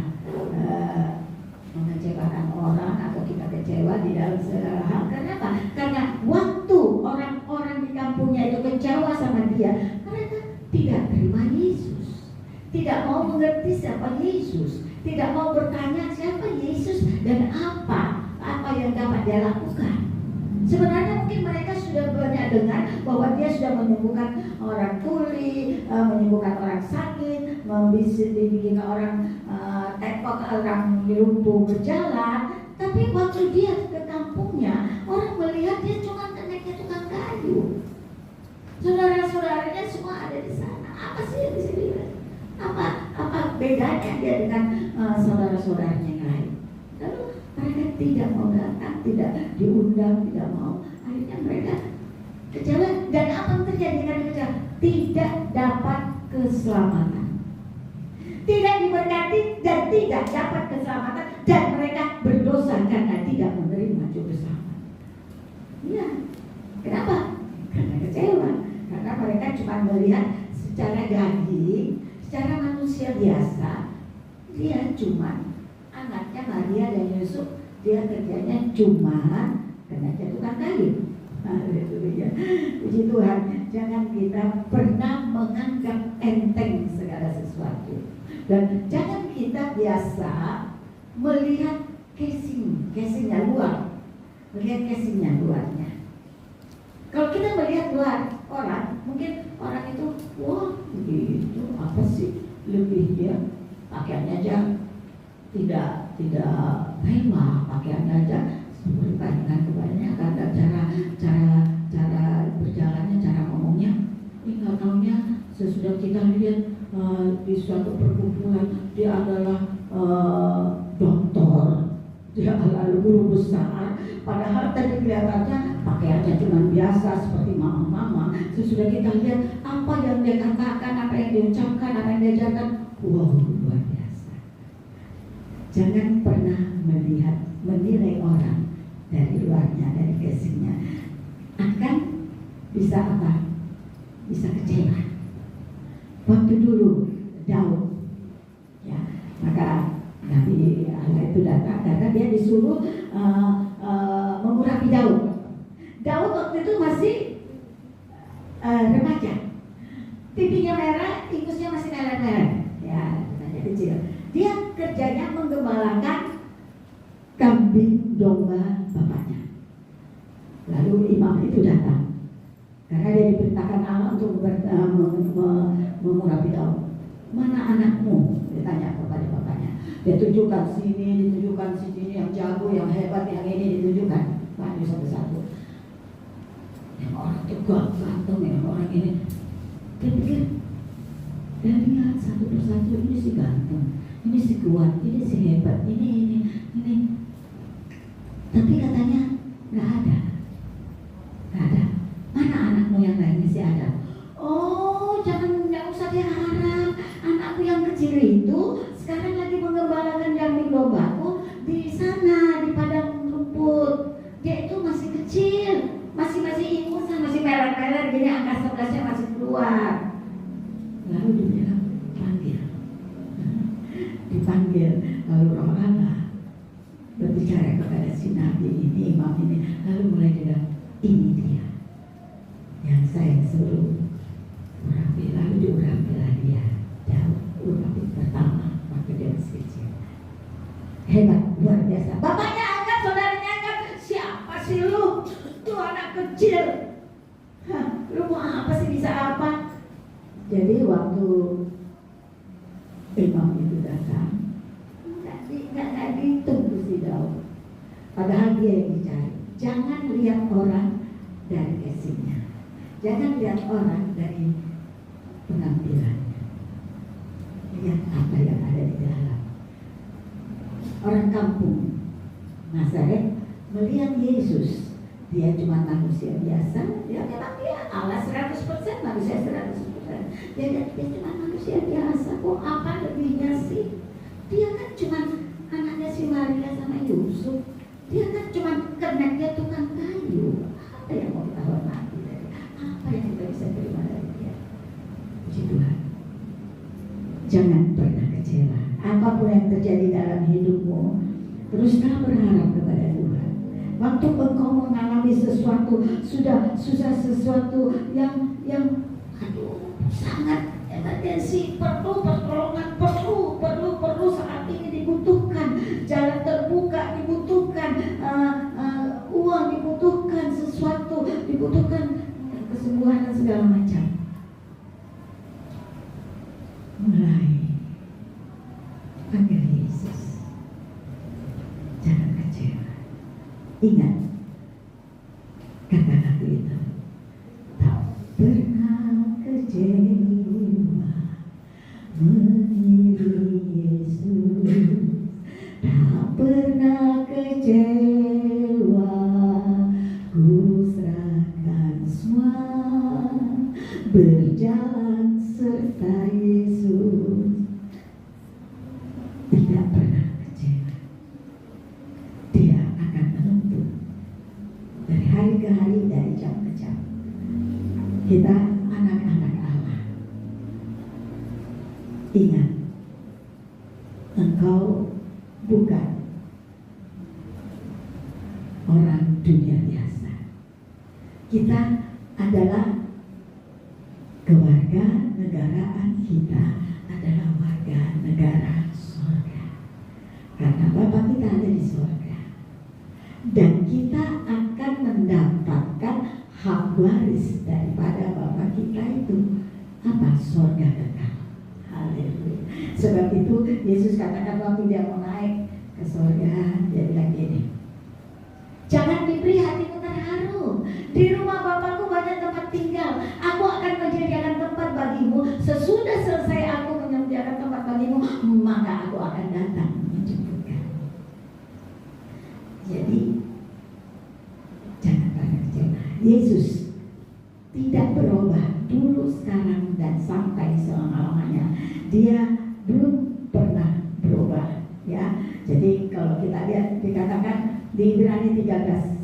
mengecewakan orang atau kita kecewa di dalam segala hal. Kenapa? Karena waktu orang-orang di kampungnya itu kecewa sama dia, mereka tidak terima Yesus, tidak mau mengerti siapa Yesus, tidak mau bertanya siapa Yesus dan apa yang dapat dia lakukan. Sebenarnya mungkin mereka sudah banyak dengar bahwa dia sudah menyembuhkan orang tuli, menyembuhkan orang sakit, membikin orang tepok, orang lumpuh berjalan. Tapi waktu dia ke kampungnya, orang melihat dia cuma keneknya tukang kayu. Saudara-saudaranya semua ada di sana. Apa sih yang bisa dilihat? Apa bedanya dia dengan saudara-saudaranya yang lain? Lalu mereka tidak mau datang, tidak diundang, tidak mau. Akhirnya mereka kecewa. Dan apa yang terjadi dengan kecewa? Tidak dapat keselamatan, tidak diberkati dan tidak dapat keselamatan, dan mereka berdosa karena tidak menerima juru selamat. Iya. Kenapa? Karena kecewa. Karena mereka cuma melihat secara daging, secara manusia biasa, dia cuma anaknya Maria dan Yusuf, dia kerjanya cuma kena tukang kayu. Haleluya. Puji Tuhan. Jangan kita pernah menganggap enteng segala sesuatu, dan jangan kita biasa melihat casingnya luar, melihat casingnya luarnya. Kalau kita melihat luar orang, mungkin orang itu, wah begitu, apa sih lebih dia pakaiannya aja tidak mewah, pakaiannya aja dengan kebanyakan, cara berjalannya, cara ngomongnya. Nggak tahunya sesudah kita lihat di suatu perkumpulan dia adalah doktor, dia adalah guru besar, padahal tadi kelihatannya pakaiannya cuma biasa seperti mama-mama. Sesudah kita lihat apa yang dia katakan, apa yang dia ucapkan, apa yang dia ajarkan, wow, luar biasa. Jangan pernah menilai orang dari luarnya, dari casingnya. Akan bisa apa? Bisa kecewa. Waktu dulu Daud, ya, maka Nabi Allah itu datang karena dia disuruh mengurapi Daud. Daud waktu itu masih remaja. Pipinya merah, ingusnya masih merah-merah. Ya, remaja kecil. Dia kerjanya menggembalakan kambing domba bapaknya. Lalu imam itu datang karena dia diperintahkan Allah untuk mengurapi daun. Mana anakmu? Dia tanya kepada bapaknya. Dia tunjukkan sini, ditunjukkan sini, yang jago, yang hebat, yang ini ditunjukkan. Maju satu-satu. Yang orang itu ganteng, yang orang ini. Dia pikir, dia lihat satu persatu, ini si ganteng, ini si kuat, ini si hebat, ini. Tapi katanya nggak ada. Mana anakmu yang lainnya sih ada? Oh, nggak usah diharap. Anakku yang kecil itu sekarang lagi menggembalakan kambing dombaku di sana di padang rumput. Dia itu masih kecil, masih ingusan, masih merah-merah, gini angka 11-nya masih keluar. Lalu dia bilang dipanggil. Lalu Roh Allah berbicara kepada si nabi ini, imam ini. Lalu mulai dia bilang, ini dia yang saya suruh urapi. Lalu diurapilah dia. Urapi pertama waktu dia masih kecil. Hebat, luar biasa. Bapaknya angkat, saudaranya angkat. Siapa sih lu? Tuh anak kecil. Hah, lu mau apa sih, bisa apa? Jadi waktu imam itu datang, nggak ditunggu si Daud. Padahal dia yang dicari. Jangan lihat orang dari casingnya. Jangan lihat orang dari penampilannya. Lihat apa yang ada di dalam. Orang kampung Nazaret melihat Yesus, dia cuma manusia biasa. Dia memang dia Allah 100%, manusia 100%. Dia cuma manusia biasa. Kok apa lebihnya sih? Dia kan cuma anaknya si Maria sama Yusuf. Dia kan cuma keneknya tukang kayu. Apa yang mau kita hormati dari? Apa yang kita bisa terima dari dia? Puji Tuhan. Jangan pernah kecewa. Apapun yang terjadi dalam hidupmu, teruslah berharap kepada Tuhan. Waktu engkau mengalami sesuatu, sudah susah, sesuatu yang sangat emergensi, perlu pertolongan, perlu saat ini dibutuhkan, jalan terbuka dibutuhkan, uang dibutuhkan, sesuatu dibutuhkan, kesembuhan dan segala macam. Mulai panggil Yesus. Jangan kecewa. Ingat kata lagu itu, tak pernah kecewa mengiring Yesus, tak pernah kecewa, ku serahkan semua, berjalan serta Yesus, tidak pernah kecewa. Dia akan menuntun dari hari ke hari, dari jam ke jam. Kita anak-anak Allah. Ingat, engkau bukan orang dunia biasa. Kita adalah keluarga negaraan, kita adalah warga negara surga. Karena Bapa kita ada di surga. Dan kita akan mendapatkan hak waris daripada Bapa kita itu. Apa? Surga kekal. Haleluya. Sebab itu Yesus katakan waktu dia mau naik ke surga, dia bilang gini, jangan diberi hatimu terharu. Di rumah Bapakku banyak tempat tinggal. Aku akan menyediakan tempat bagimu. Sesudah selesai aku menyediakan tempat bagimu, maka aku akan datang menjemput kamu. Jadi jangan pernah kecewa. Yesus tidak berubah dulu, sekarang, dan sampai selama-lamanya. Dia belum pernah berubah, ya. Jadi kalau kita lihat, dikatakan di Ibrani 13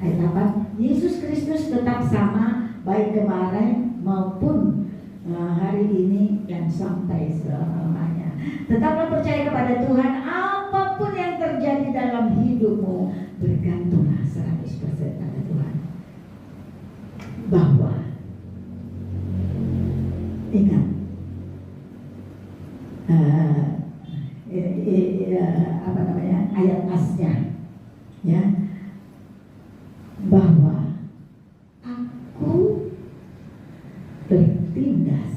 ayat 8, Yesus Kristus tetap sama baik kemarin maupun hari ini dan sampai selama-lamanya. Tetaplah percaya kepada Tuhan. Apapun yang terjadi dalam hidupmu, bergantunglah 100% pada Tuhan. Bahwa Ingat, ayat asnya, ya, bahwa aku bertindas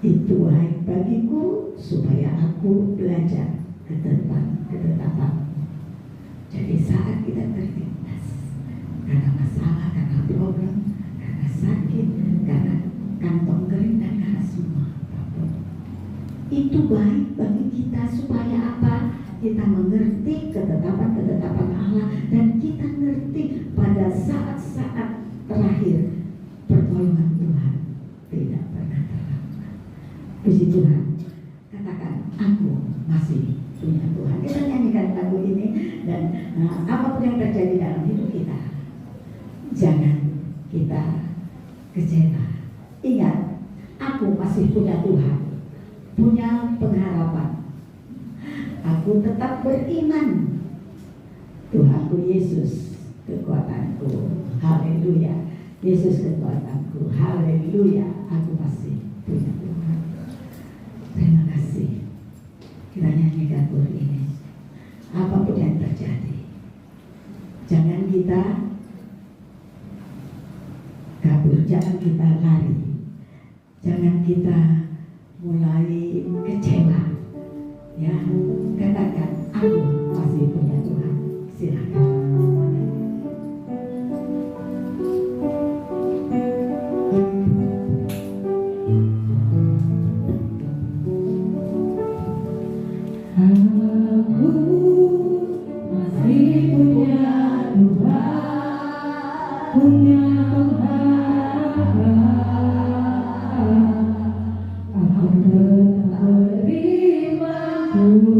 itu baik bagiku supaya aku belajar ketetapan. Jadi saat kita tertindas karena masalah, karena problem, karena sakit, karena kantong kering, dan karena semua apapun, itu baik bagi kita supaya apa? Kita mengerti ketetapan Allah, dan kita ngerti pada saat-saat terakhir pertolongan Tuhan tidak pernah terlambat. Puji Tuhan. Katakan, aku masih punya Tuhan. Kita nyanyikan lagu ini, dan apapun yang terjadi dalam hidup kita, jangan kita kecewa. Ingat, aku masih punya Tuhan, punya pengharapan. Aku tetap beriman. Tuhanku Yesus kekuatanku. Haleluya. Yesus kekuatanku. Haleluya. Aku masih punya Tuhan. Terima kasih. Kita nyanyikan lagu ini. Apapun yang terjadi, jangan kita kabur, jangan kita lari, jangan kita mulai kecewa. Ya, katakan, aku masih punya Tuhan. Silakan. Aku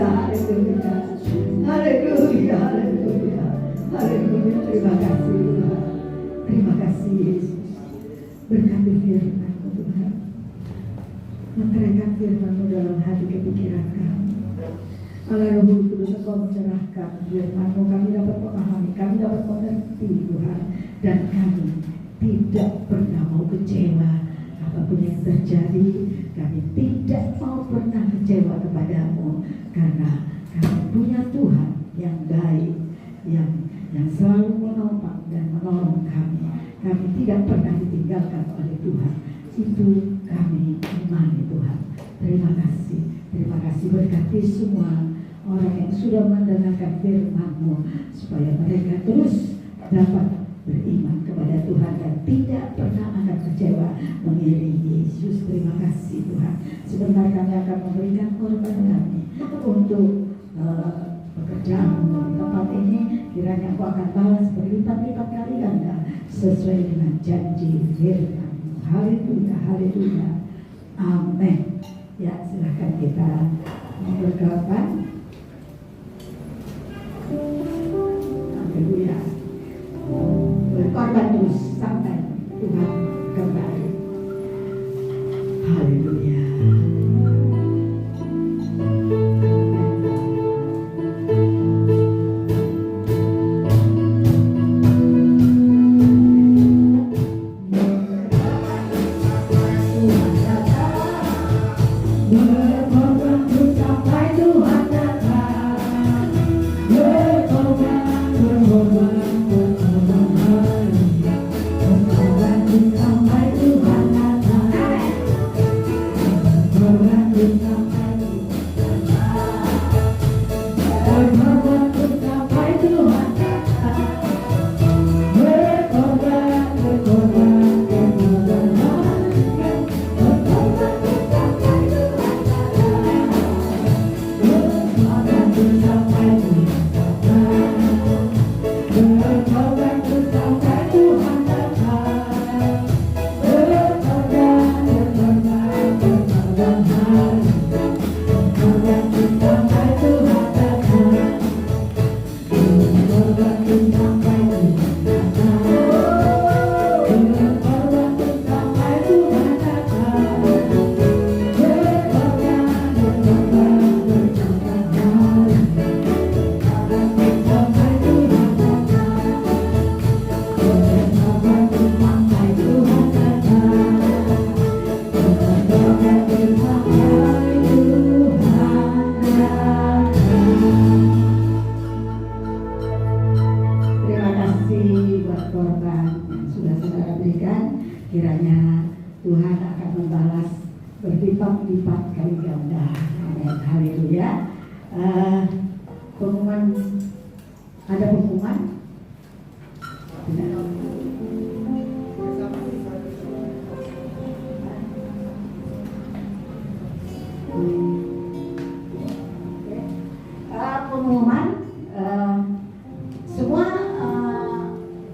haleluya. Haleluya, haleluya. Haleluya, terima kasih Tuhan. Terima kasih Yesus. Berkati firman-Mu Tuhan. Menteraikan firman-Mu dalam hati kepikiran kami. Allah Roh Kudus, Engkau mencerahkan firman-Mu, kami dapat memahami, kami dapat mengerti Tuhan. Dan kami tidak pernah mau kecewa apapun yang terjadi. Kami tidak mau pernah kecewa kepadamu, karena kami punya Tuhan yang baik, yang selalu menopang dan menolong kami. Kami tidak pernah ditinggalkan oleh Tuhan. Itu kami imani Tuhan. Terima kasih berkati semua orang yang sudah mendengarkan firman-Mu, supaya mereka terus dapat beriman kepada Tuhan dan tidak pernah akan kecewa mengiringi Yesus. Terima kasih Tuhan. Sebentar kami akan memberikan korban kami untuk pekerjaan di tempat ini. Kiranya Engkau akan balas berlipat-lipat kali ganda sesuai dengan janji firman-Mu. Haleluya, haleluya, amin. Ya, silakan kita berkorban. Haleluya. Berkorban terus sampai Tuhan kembali. Haleluya. Kiranya Tuhan akan membalas berlipat-lipat kali ganda. Amin. Haleluya. Pengumuman, ada pengumuman? Tidak. Pengumuman, semua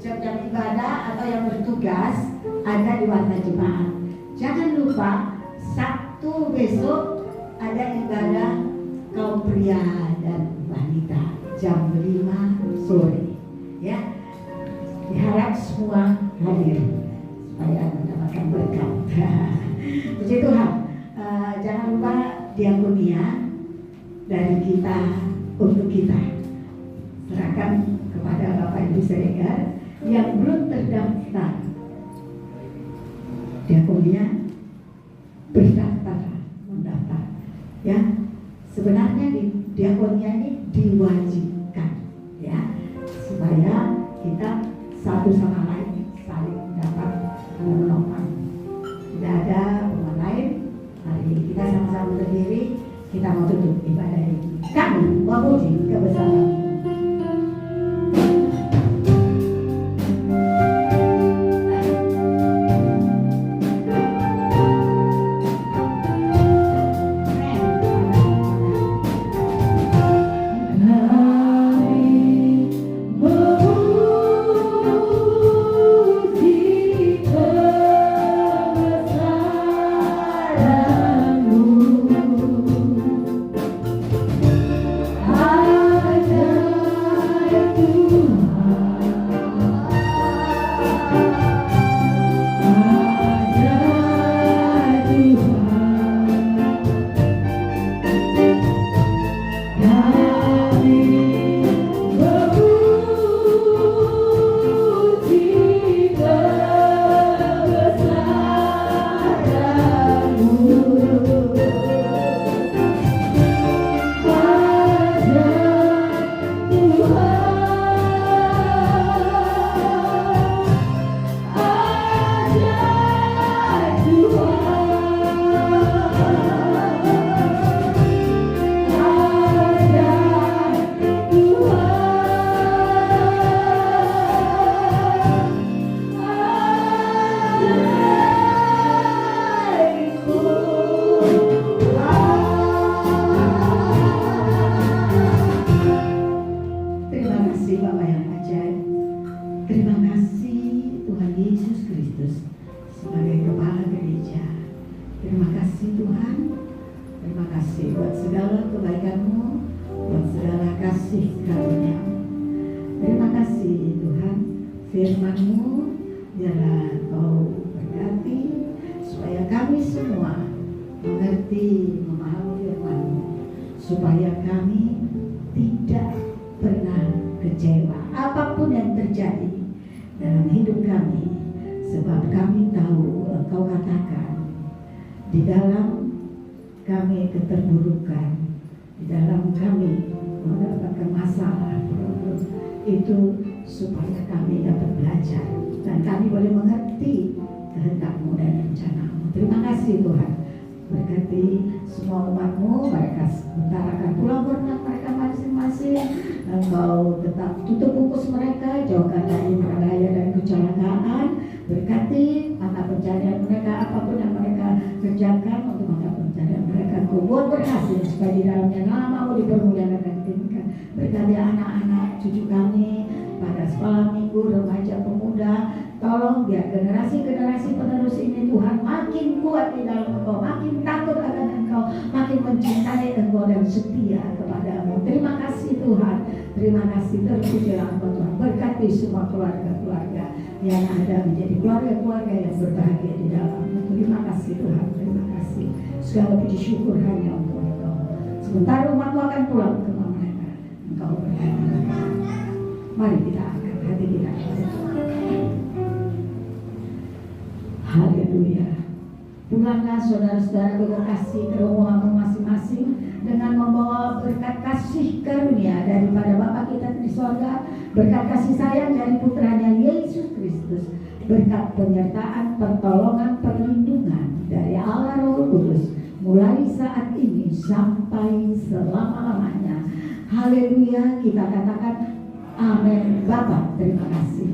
jam-jam ibadah atau yang bertugas ada di warta jemaat. Jangan lupa Sabtu besok ada ibadah kaum pria dan wanita jam 5 sore. Ya, diharap semua hadir supaya mendapatkan berkat. Puji Tuhan. Jangan lupa diakonia dari kita untuk kita. Serahkan kepada Bapak Ibu Siregar yang belum terdaftar. Diakonia berdaftar, mendaftar. Ya, sebenarnya di diakonia ini diwajibkan, ya, supaya kita satu sama lain saling dapat menopang. Tidak ada pemain lain. Mari kita sama-sama berdiri. Kita mau tutup ibadah ini. Kami memuji kebesaran. kasih karunia. Terima kasih Tuhan, firman-Mu biarlah Kau berkati supaya kami semua mengerti, memahami firman-Mu, supaya kami tidak pernah kecewa apapun yang terjadi dalam hidup kami, sebab kami tahu Engkau katakan di dalam kami keterburukan, di dalam kami mendapatkan masalah, problem itu supaya kami dapat belajar dan kami boleh mengerti kehendak-Mu dan rencana-Mu. Terima kasih Tuhan, berkati semua umat-Mu, mereka sementara akan pulang bernak mereka masing-masing. Engkau tetap tutup bungkus mereka, jauhkan dari bahaya dan kecelakaan. Berkati mata pencarian mereka, apapun yang mereka kerjakan untuk mata pencarian mereka, Engkau buat berhasil supaya di dalamnya nama-Mu dipermuliakan dan ditinggikan. Berkati anak-anak cucu kami pada sekolah minggu, remaja, pemuda, tolong biar generasi-generasi penerus ini Tuhan makin kuat di dalam Engkau, makin takut akan Engkau, makin mencintai Engkau dan setia kepada-Mu. Terima kasih Tuhan, terima kasih, terpujilah Engkau Tuhan. Berkati semua keluarga-keluarga yang ada menjadi keluarga-keluarga yang berbahagia di dalam-Mu. Terima kasih Tuhan, terima kasih. Segala puji syukur hanya untuk Engkau. Sebentar umat-Mu akan pulang ke rumah mereka. Engkau berkati. Mari kita angkat hati kita. Haleluya. Pulanglah saudara-saudara berkasih ke rumah-Mu masing-masing dengan membawa berkat kasih karunia daripada Bapa kita di sorga, berkat kasih sayang dari putranya Yesus Kristus, berkat penyertaan, pertolongan, perlindungan dari Allah Roh Kudus mulai saat ini sampai selama-lamanya. Haleluya. Kita katakan amin. Bapa, terima kasih.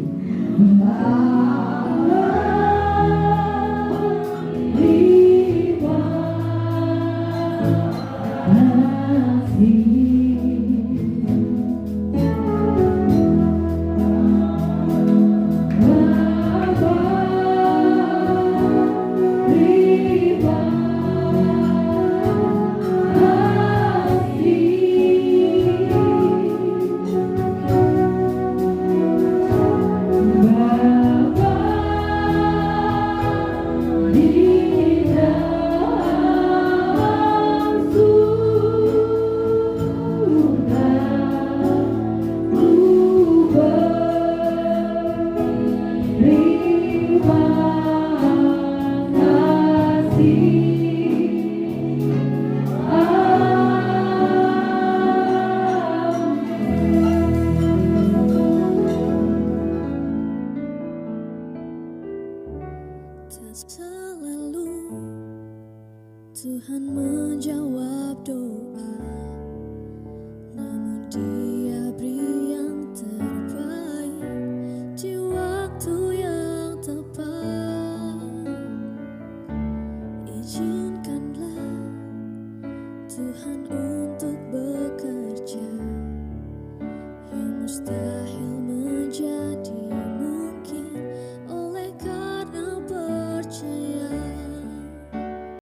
Selalu Tuhan menjawab doa, namun Dia beri yang terbaik di waktu yang tepat. Izinkanlah Tuhan